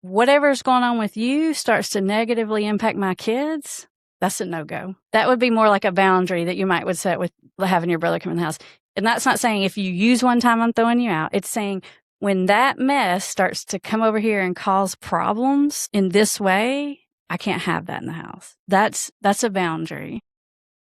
whatever's going on with you starts to negatively impact my kids, that's a no-go. That would be more like a boundary that you would set with having your brother come in the house. And that's not saying if you use one time, I'm throwing you out. It's saying when that mess starts to come over here and cause problems in this way, I can't have that in the house. That's a boundary.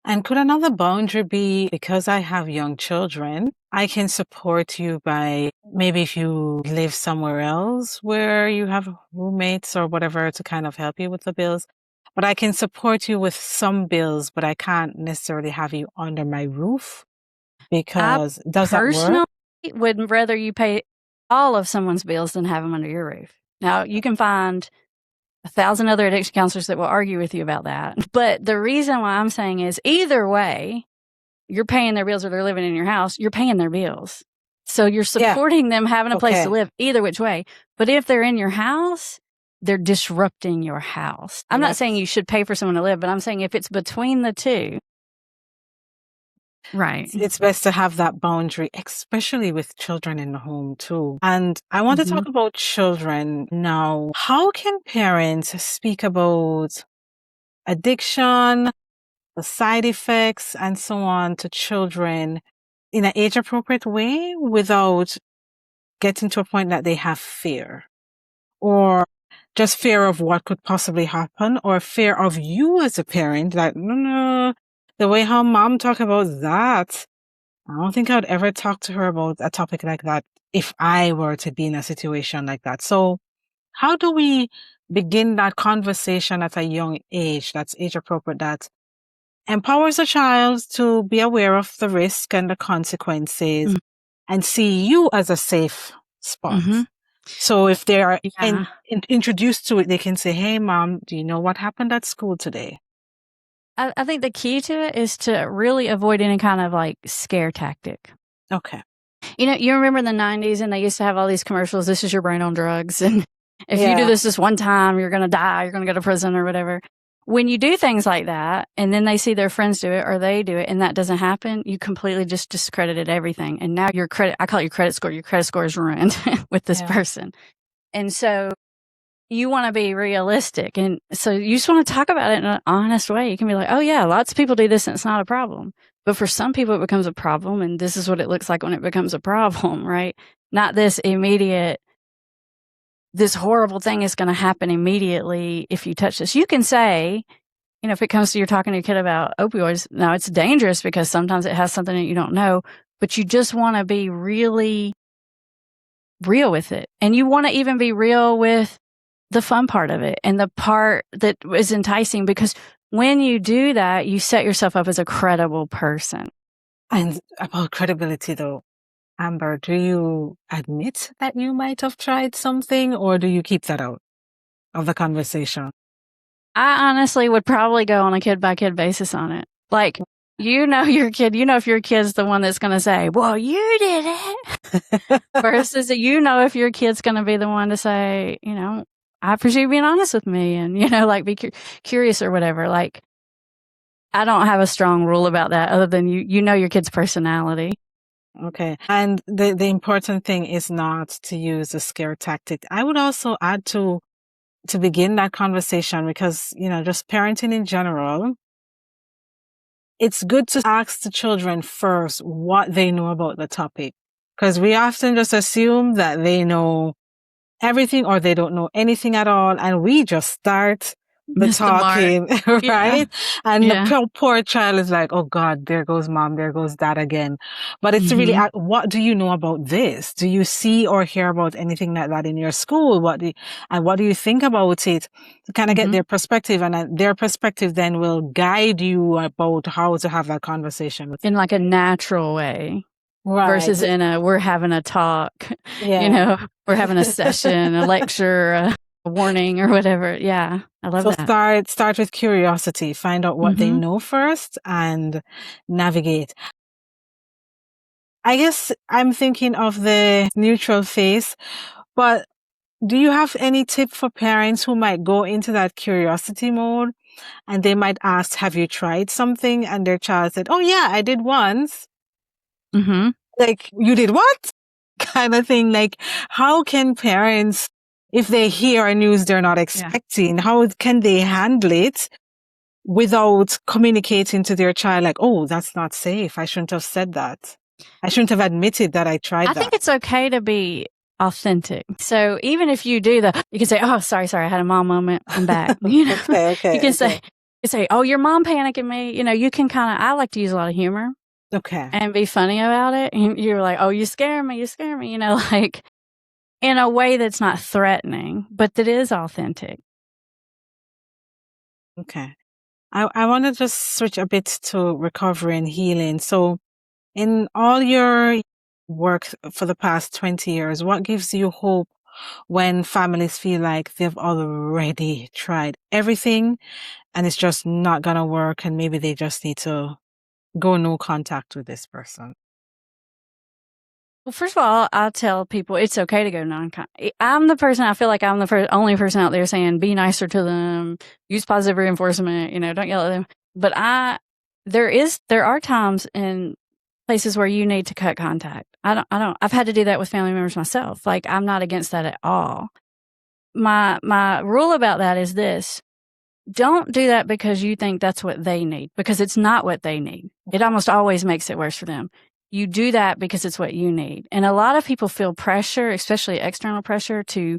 And could another boundary be, because I have young children, I can support you by maybe if you live somewhere else where you have roommates or whatever to kind of help you with the bills. But I can support you with some bills, but I can't necessarily have you under my roof because does that work? Personally, would rather you pay all of someone's bills than have them under your roof. Now, you can find 1,000 other addiction counselors that will argue with you about that. But the reason why I'm saying is either way, you're paying their bills or they're living in your house, you're paying their bills. So you're supporting them having a place to live either which way. But if they're in your house, they're disrupting your house. I'm not saying you should pay for someone to live, but I'm saying if it's between the two. Right. It's best to have that boundary, especially with children in the home too. And I want to talk about children now. How can parents speak about addiction, the side effects, and so on to children in an age-appropriate way without getting to a point that they have fear? Or just fear of what could possibly happen, or fear of you as a parent, like, no, the way how mom talk about that, I don't think I would ever talk to her about a topic like that if I were to be in a situation like that. So how do we begin that conversation at a young age that's age appropriate, that empowers a child to be aware of the risk and the consequences and see you as a safe spot? So if they are introduced to it, they can say, hey, mom, do you know what happened at school today? I think the key to it is to really avoid any kind of like scare tactic. Okay. You remember in the 90s and they used to have all these commercials, this is your brain on drugs. And if you do this one time, you're going to die, you're going to go to prison or whatever. When you do things like that and then they see their friends do it or they do it and that doesn't happen, you completely just discredited everything. And now I call it your credit score is ruined with this person. And so you want to be realistic. And so you just want to talk about it in an honest way. You can be like, oh yeah, lots of people do this and it's not a problem. But for some people, it becomes a problem. And this is what it looks like when it becomes a problem, right? Not this immediate, this horrible thing is going to happen immediately if you touch this. You can say, if it comes to you're talking to your kid about opioids, now it's dangerous because sometimes it has something that you don't know, but you just want to be really real with it. And you want to even be real with the fun part of it and the part that is enticing, because when you do that, you set yourself up as a credible person. And about credibility though, Amber, do you admit that you might have tried something or do you keep that out of the conversation? I honestly would probably go on a kid by kid basis on it. Like, your kid, if your kid's the one that's going to say, well, you did it, versus if your kid's going to be the one to say, I appreciate you being honest with me and, like be curious or whatever. Like, I don't have a strong rule about that other than your kid's personality. Okay. And the important thing is not to use a scare tactic. I would also add to begin that conversation because, just parenting in general, it's good to ask the children first what they know about the topic. Because we often just assume that they know everything or they don't know anything at all. And we just start the talking, right? Yeah. And the poor child is like, oh God, there goes mom, there goes dad again. But it's really, what do you know about this? Do you see or hear about anything like that in your school? What do you think about it? To kind of get their perspective, and their perspective then will guide you about how to have that conversation with in like a natural way. Right. Versus we're having a talk, we're having a session, a lecture, a warning or whatever. Yeah, I love that. So start with curiosity, find out what they know first and navigate. I guess I'm thinking of the neutral phase, but do you have any tip for parents who might go into that curiosity mode and they might ask, have you tried something? And their child said, oh yeah, I did once. Like, you did what? Kind of thing. Like, how can parents, if they hear a news they're not expecting, how can they handle it without communicating to their child like, oh, that's not safe. I shouldn't have said that. I shouldn't have admitted that I tried that. I think it's okay to be authentic. So even if you do you can say, oh, sorry, I had a mom moment. I'm back. Okay. You can say, oh, your mom panicking me. You can I like to use a lot of humor. Okay. And be funny about it. And you're like, oh, you scare me, like in a way that's not threatening, but that is authentic. Okay. I want to just switch a bit to recovery and healing. So in all your work for the past 20 years, what gives you hope when families feel like they've already tried everything and it's just not going to work and maybe they just need to go no contact with this person? Well, first of all, I tell people it's okay to go non-contact. I feel like I'm the only person out there saying be nicer to them, use positive reinforcement, don't yell at them. But there are times in places where you need to cut contact. I've had to do that with family members myself. Like, I'm not against that at all. My rule about that is this: don't do that because you think that's what they need, because it's not what they need. It almost always makes it worse for them. You do that because it's what you need. And a lot of people feel pressure, especially external pressure, to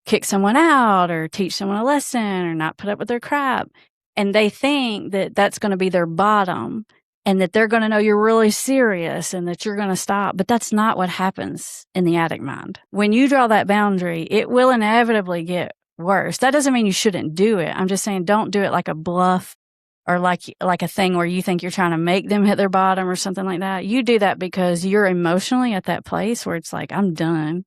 kick someone out or teach someone a lesson or not put up with their crap. And they think that that's going to be their bottom and that they're going to know you're really serious and that you're going to stop. But that's not what happens in the addict mind. When you draw that boundary, it will inevitably get worse. That doesn't mean you shouldn't do it. I'm just saying don't do it like a bluff or like a thing where you think you're trying to make them hit their bottom or something like that. You do that because you're emotionally at that place where it's like, I'm done.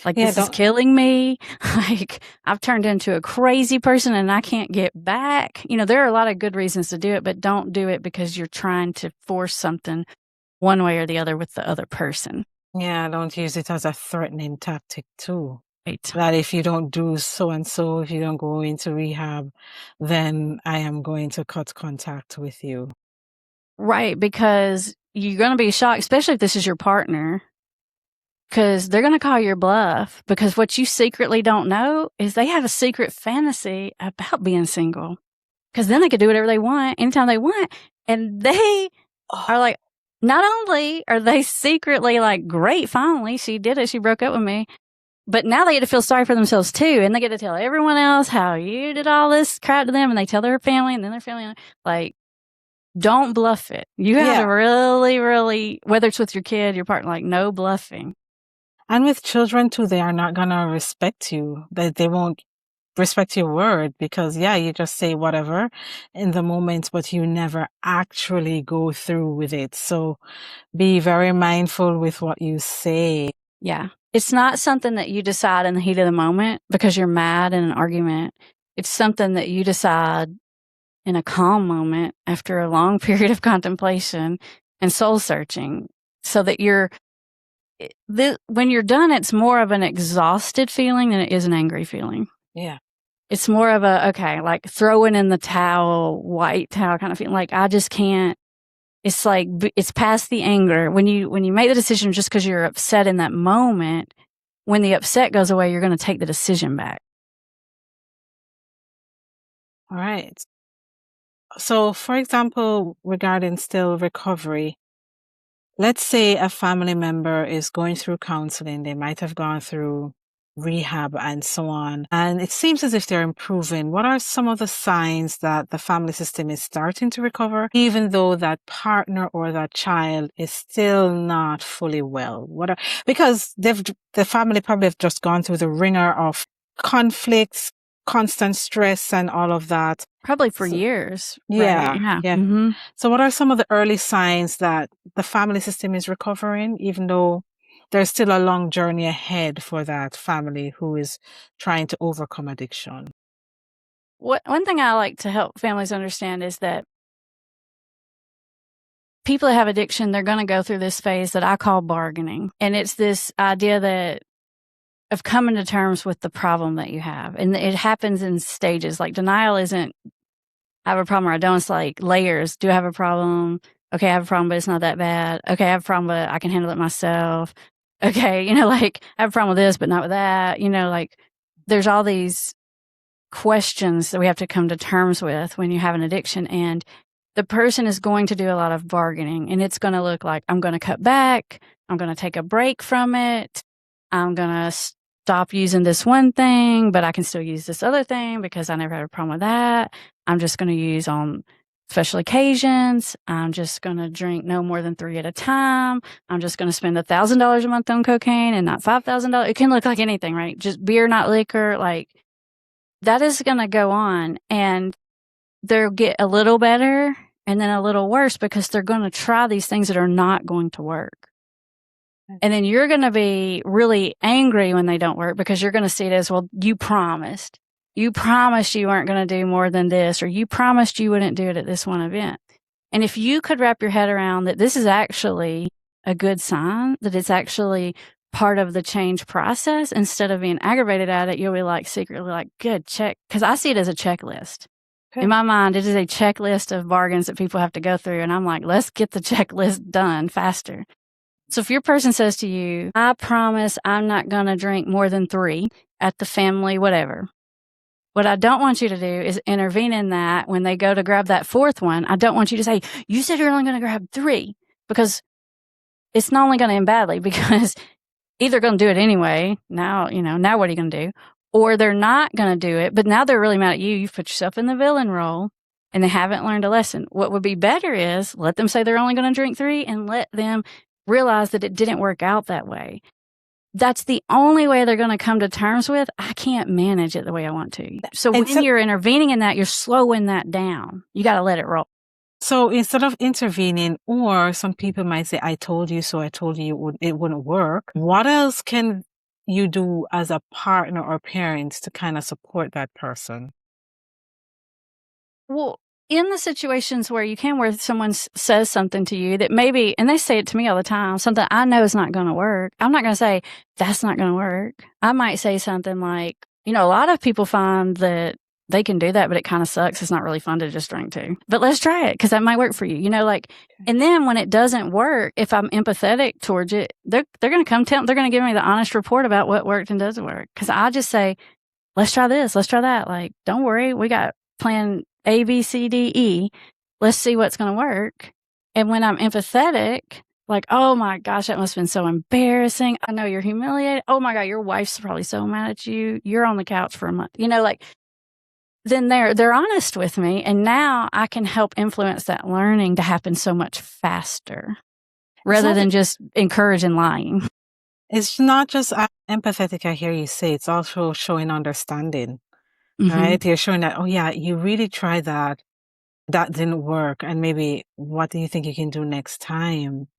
Like, this is killing me. Like, I've turned into a crazy person and I can't get back. There are a lot of good reasons to do it, but don't do it because you're trying to force something one way or the other with the other person. Yeah, don't use it as a threatening tactic too. Right. That if you don't do so and so, if you don't go into rehab, then I am going to cut contact with you. Right, because you're going to be shocked, especially if this is your partner, because they're going to call your bluff, because what you secretly don't know is they have a secret fantasy about being single, because then they could do whatever they want anytime they want. And they are like, not only are they secretly like, great, finally, she did it, she broke up with me, but now they get to feel sorry for themselves too. And they get to tell everyone else how you did all this crap to them. And they tell their family, and then their family, like, don't bluff it. You have to really, really, whether it's with your kid, your partner, like, no bluffing. And with children too, they are not going to respect you. They won't respect your word because, you just say whatever in the moment, but you never actually go through with it. So be very mindful with what you say. Yeah. It's not something that you decide in the heat of the moment because you're mad in an argument. It's something that you decide in a calm moment after a long period of contemplation and soul searching, so that when you're done, it's more of an exhausted feeling than it is an angry feeling. Yeah. It's more of like throwing in the towel, white towel kind of feeling. Like, I just can't. It's like, it's past the anger. When you make the decision just because you're upset in that moment, when the upset goes away, you're going to take the decision back. All right. So, for example, regarding still recovery, let's say a family member is going through counseling. They might have gone through rehab and so on, and it seems as if they're improving. What are some of the signs that the family system is starting to recover, even though that partner or that child is still not fully well? Because the family probably have just gone through the ringer of conflicts, constant stress, and all of that. Probably for years. Yeah, right? Yeah. yeah. Mm-hmm. So what are some of the early signs that the family system is recovering, even though there's still a long journey ahead for that family who is trying to overcome addiction? One thing I like to help families understand is that people that have addiction, they're going to go through this phase that I call bargaining. And it's this idea of coming to terms with the problem that you have. And it happens in stages. Like, denial isn't, I have a problem or I don't. It's like layers. Do I have a problem? Okay, I have a problem, but it's not that bad. Okay, I have a problem, but I can handle it myself. Okay, like, I have a problem with this, but not with that. Like, there's all these questions that we have to come to terms with when you have an addiction. And the person is going to do a lot of bargaining, and it's going to look like, I'm going to cut back. I'm going to take a break from it. I'm going to stop using this one thing, but I can still use this other thing because I never had a problem with that. I'm just going to use on special occasions. I'm just going to drink no more than 3 at a time. I'm just going to spend $1,000 a month on cocaine and not $5,000. It can look like anything, right? Just beer, not liquor. Like, that is going to go on, and they'll get a little better and then a little worse because they're going to try these things that are not going to work. And then you're going to be really angry when they don't work because you're going to see it as, well, you promised. You promised you weren't going to do more than this, or you promised you wouldn't do it at this one event. And if you could wrap your head around that this is actually a good sign, that it's actually part of the change process, instead of being aggravated at it, you'll be like, secretly like, good, check. Because I see it as a checklist. Okay. In my mind, it is a checklist of bargains that people have to go through. And I'm like, let's get the checklist done faster. So if your person says to you, I promise I'm not going to drink more than 3 at the family, whatever. What I don't want you to do is intervene in that when they go to grab that 4th one. I don't want you to say, you said you're only going to grab 3, because it's not only going to end badly, because either going to do it anyway. Now what are you going to do? Or they're not going to do it, but now they're really mad at you. You've put yourself in the villain role and they haven't learned a lesson. What would be better is let them say they're only going to drink 3 and let them realize that it didn't work out that way. That's the only way they're going to come to terms with, I can't manage it the way I want to. So when you're intervening in that, you're slowing that down. You got to let it roll. So instead of intervening, or some people might say, I told you so, I told you it wouldn't work. What else can you do as a partner or parent to kind of support that person? Well, in the situations where you can, where someone says something to you that maybe, and they say it to me all the time, something I know is not going to work, I'm not going to say, that's not going to work. I might say something like, a lot of people find that they can do that, but it kind of sucks. It's not really fun to just drink too. But let's try it because that might work for you. And then when it doesn't work, if I'm empathetic towards it, they're going to come they're going to give me the honest report about what worked and doesn't work. Because I just say, let's try this, let's try that. Like, don't worry, we got plan A, B, C, D, E. Let's see what's going to work. And when I'm empathetic, like, oh my gosh, that must have been so embarrassing. I know you're humiliated. Oh my God, your wife's probably so mad at you. You're on the couch for a month. Then they're honest with me, and now I can help influence that learning to happen so much faster rather than just encouraging lying. It's not just empathetic, I hear you say, it's also showing understanding, right? You're showing that, oh yeah, you really tried that. That didn't work. And maybe what do you think you can do next time?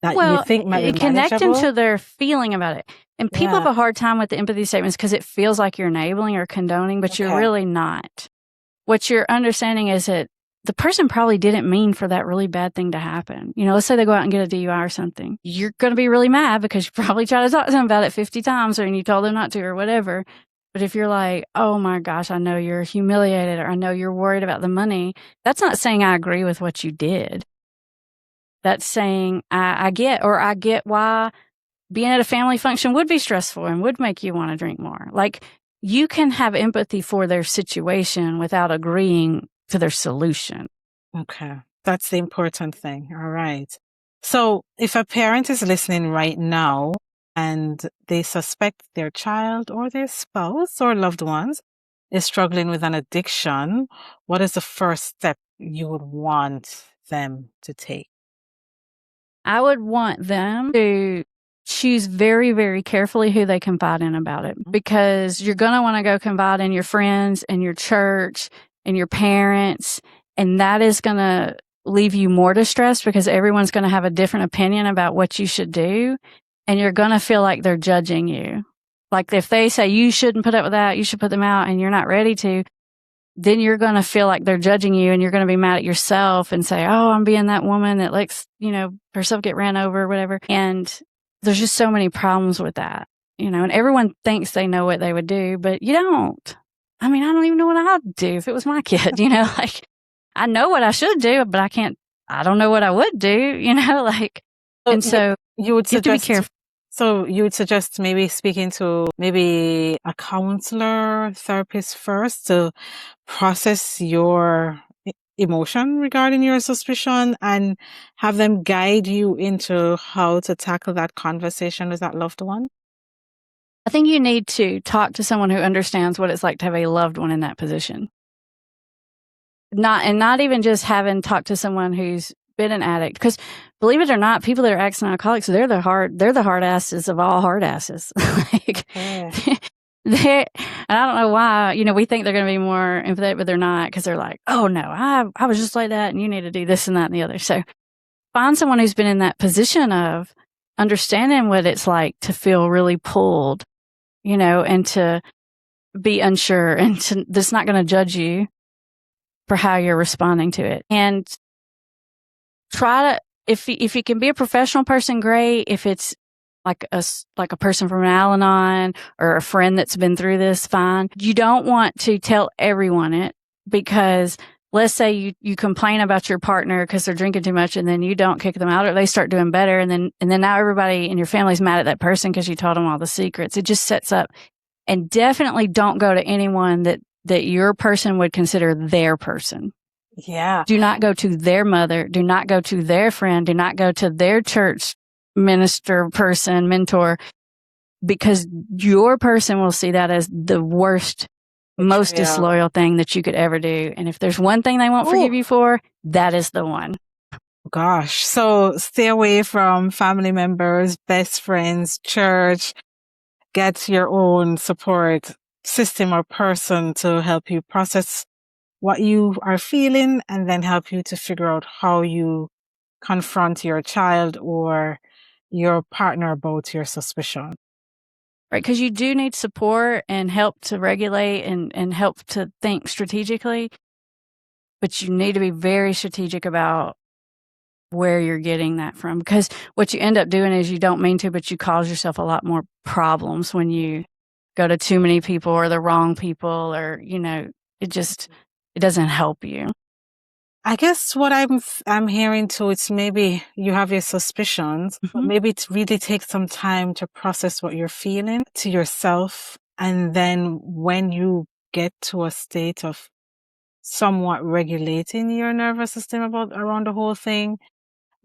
that you think might be connecting manageable? to their feeling about it. And people have a hard time with the empathy statements because it feels like you're enabling or condoning, but you're really not. What you're understanding is that the person probably didn't mean for that really bad thing to happen. You know, let's say they go out and get a DUI or something. You're going to be really mad because you probably tried to talk to them about it 50 times or and you told them not to or whatever. But if you're like, oh my gosh, I know you're humiliated or I know you're worried about the money, that's not saying I agree with what you did. That's saying I get why being at a family function would be stressful and would make you want to drink more. Like, you can have empathy for their situation without agreeing to their solution. Okay. That's the important thing. All right. So if a parent is listening right now and they suspect their child or their spouse or loved ones is struggling with an addiction, what is the first step you would want them to take? I would want them to choose very, very carefully who they confide in about it, because you're going to want to go confide in your friends and your church and your parents, and that is going to leave you more distressed because everyone's going to have a different opinion about what you should do, and you're going to feel like they're judging you. Like if they say you shouldn't put up with that, you should put them out, and you're not ready to, then you're going to feel like they're judging you, and you're going to be mad at yourself and say, oh, I'm being that woman that lets, herself get ran over or whatever. And there's just so many problems with that, and everyone thinks they know what they would do, but you don't. I mean, I don't even know what I'd do if it was my kid, like I know what I should do, but I don't know what I would do, so you would you have to be suggest, careful. so you would suggest maybe speaking to maybe a counselor, therapist first to process your emotion regarding your suspicion and have them guide you into how to tackle that conversation with that loved one? I think you need to talk to someone who understands what it's like to have a loved one in that position. Not even just having talked to someone who's been an addict, because believe it or not, people that are addicts and alcoholics, they're the hard asses of all hard asses. And I don't know why, we think they're going to be more empathetic, but they're not, because they're like, oh no, I was just like that and you need to do this and that and the other. So find someone who's been in that position of understanding what it's like to feel really pulled, and to be unsure and that's not going to judge you for how you're responding to it. And try to, if you can be a professional person, great. If it's like a person from an Al-Anon or a friend that's been through this, fine. You don't want to tell everyone it, because let's say you complain about your partner because they're drinking too much, and then you don't kick them out, or they start doing better, and then now everybody in your family's mad at that person because you told them all the secrets. It just sets up. And definitely don't go to anyone that your person would consider their person. Yeah. Do not go to their mother. Do not go to their friend. Do not go to their church minister, person, mentor, because your person will see that as the worst, most disloyal thing that you could ever do. And if there's one thing they won't forgive you for, that is the one. Gosh. So stay away from family members, best friends, church. Get your own support system or person to help you process what you are feeling, and then help you to figure out how you confront your child or your partner about your suspicion. Right, because you do need support and help to regulate and help to think strategically, but you need to be very strategic about where you're getting that from, because what you end up doing is you don't mean to, but you cause yourself a lot more problems when you go to too many people or the wrong people, or, it doesn't help you. I guess what I'm hearing too, it's maybe you have your suspicions, but maybe it really takes some time to process what you're feeling to yourself. And then when you get to a state of somewhat regulating your nervous system around the whole thing,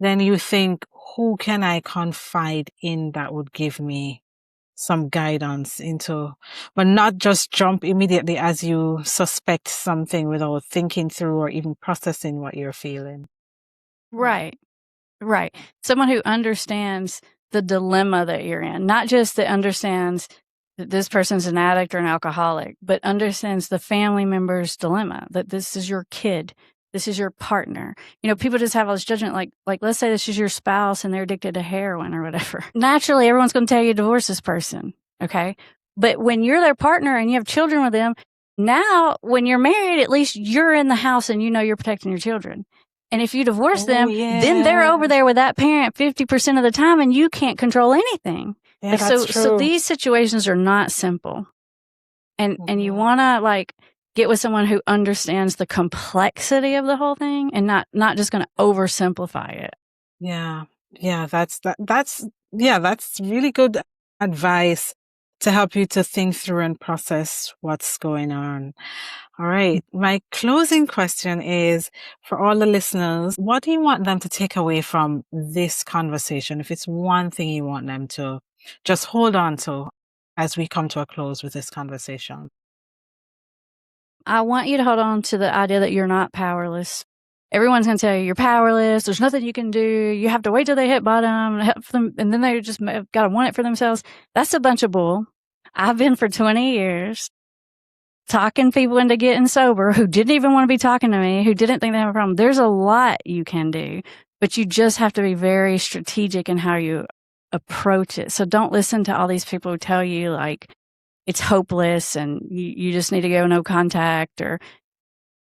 then you think, who can I confide in that would give me some guidance into, but not just jump immediately as you suspect something without thinking through or even processing what you're feeling. Right. Someone who understands the dilemma that you're in, not just that understands that this person's an addict or an alcoholic, but understands the family member's dilemma, that this is your kid. This is your partner. You know, people just have all this judgment, like let's say this is your spouse and they're addicted to heroin or whatever. Naturally, everyone's going to tell you to divorce this person. Okay. But when you're their partner and you have children with them, now when you're married, at least you're in the house and you know you're protecting your children. And if you divorce them, then they're over there with that parent 50% of the time and you can't control anything. Yeah, that's true. So these situations are not simple. And you want to get with someone who understands the complexity of the whole thing and not just going to oversimplify it. Yeah. That's really good advice to help you to think through and process what's going on. All right. My closing question is for all the listeners, what do you want them to take away from this conversation? If it's one thing you want them to just hold on to as we come to a close with this conversation. I want you to hold on to the idea that you're not powerless. Everyone's going to tell you you're powerless. There's nothing you can do. You have to wait till they hit bottom and help them, and then they just got to want it for themselves. That's a bunch of bull. I've been for 20 years talking people into getting sober who didn't even want to be talking to me, who didn't think they have a problem. There's a lot you can do, but you just have to be very strategic in how you approach it. So don't listen to all these people who tell you it's hopeless and you just need to go no contact, or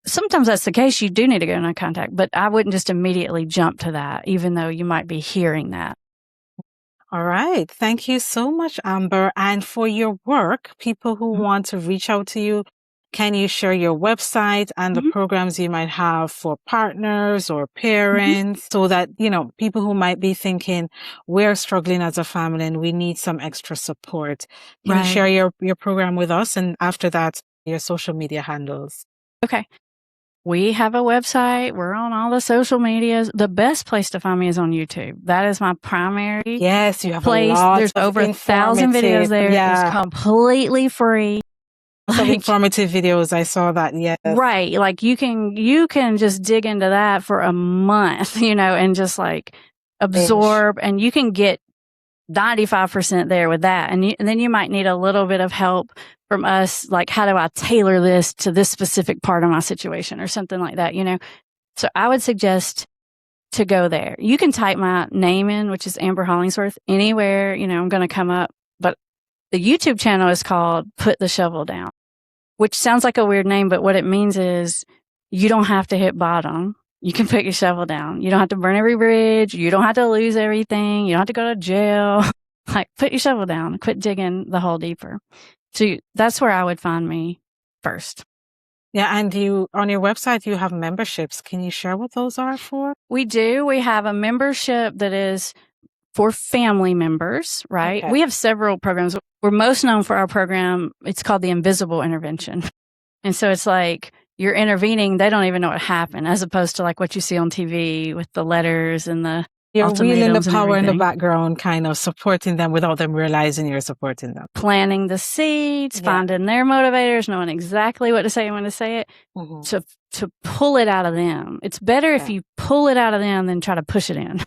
sometimes that's the case. You do need to go no contact, but I wouldn't just immediately jump to that, even though you might be hearing that. All right. Thank you so much, Amber. And for your work, people who want to reach out to you, can you share your website and the programs you might have for partners or parents so that, people who might be thinking we're struggling as a family and we need some extra support. Can you share your program with us? And after that, your social media handles. Okay. We have a website. We're on all the social medias. The best place to find me is on YouTube. That is my primary Yes, you have place. A lot There's over 1,000 videos there. Yeah. It's completely free. Some informative videos. I saw that. Yes. Right. You can just dig into that for a month, and just absorb, and you can get 95% there with that. And then you might need a little bit of help from us. How do I tailor this to this specific part of my situation or something like that, So I would suggest to go there. You can type my name in, which is Amber Hollingsworth, anywhere, I'm going to come up. But the YouTube channel is called Put the Shovel Down, which sounds like a weird name, but what it means is you don't have to hit bottom. You can put your shovel down. You don't have to burn every bridge. You don't have to lose everything. You don't have to go to jail. Put your shovel down. Quit digging the hole deeper. So that's where I would find me first. Yeah, and on your website, you have memberships. Can you share what those are for? We do. We have a membership that is for family members, right? Okay. We have several programs. We're most known for our program. It's called the Invisible Intervention. And so it's you're intervening, they don't even know what happened, as opposed to what you see on TV with the letters and the You're wheeling the power in the background, kind of supporting them without them realizing you're supporting them. Planting the seeds, finding their motivators, knowing exactly what to say and when to say it, to pull it out of them. It's better if you pull it out of them than try to push it in.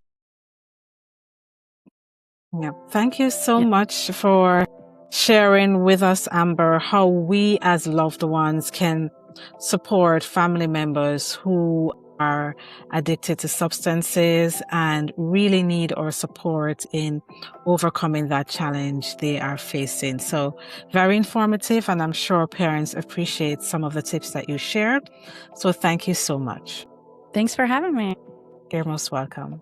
Yeah. Thank you so much for sharing with us, Amber, how we as loved ones can support family members who are addicted to substances and really need our support in overcoming that challenge they are facing. So very informative, and I'm sure parents appreciate some of the tips that you shared. So thank you so much. Thanks for having me. You're most welcome.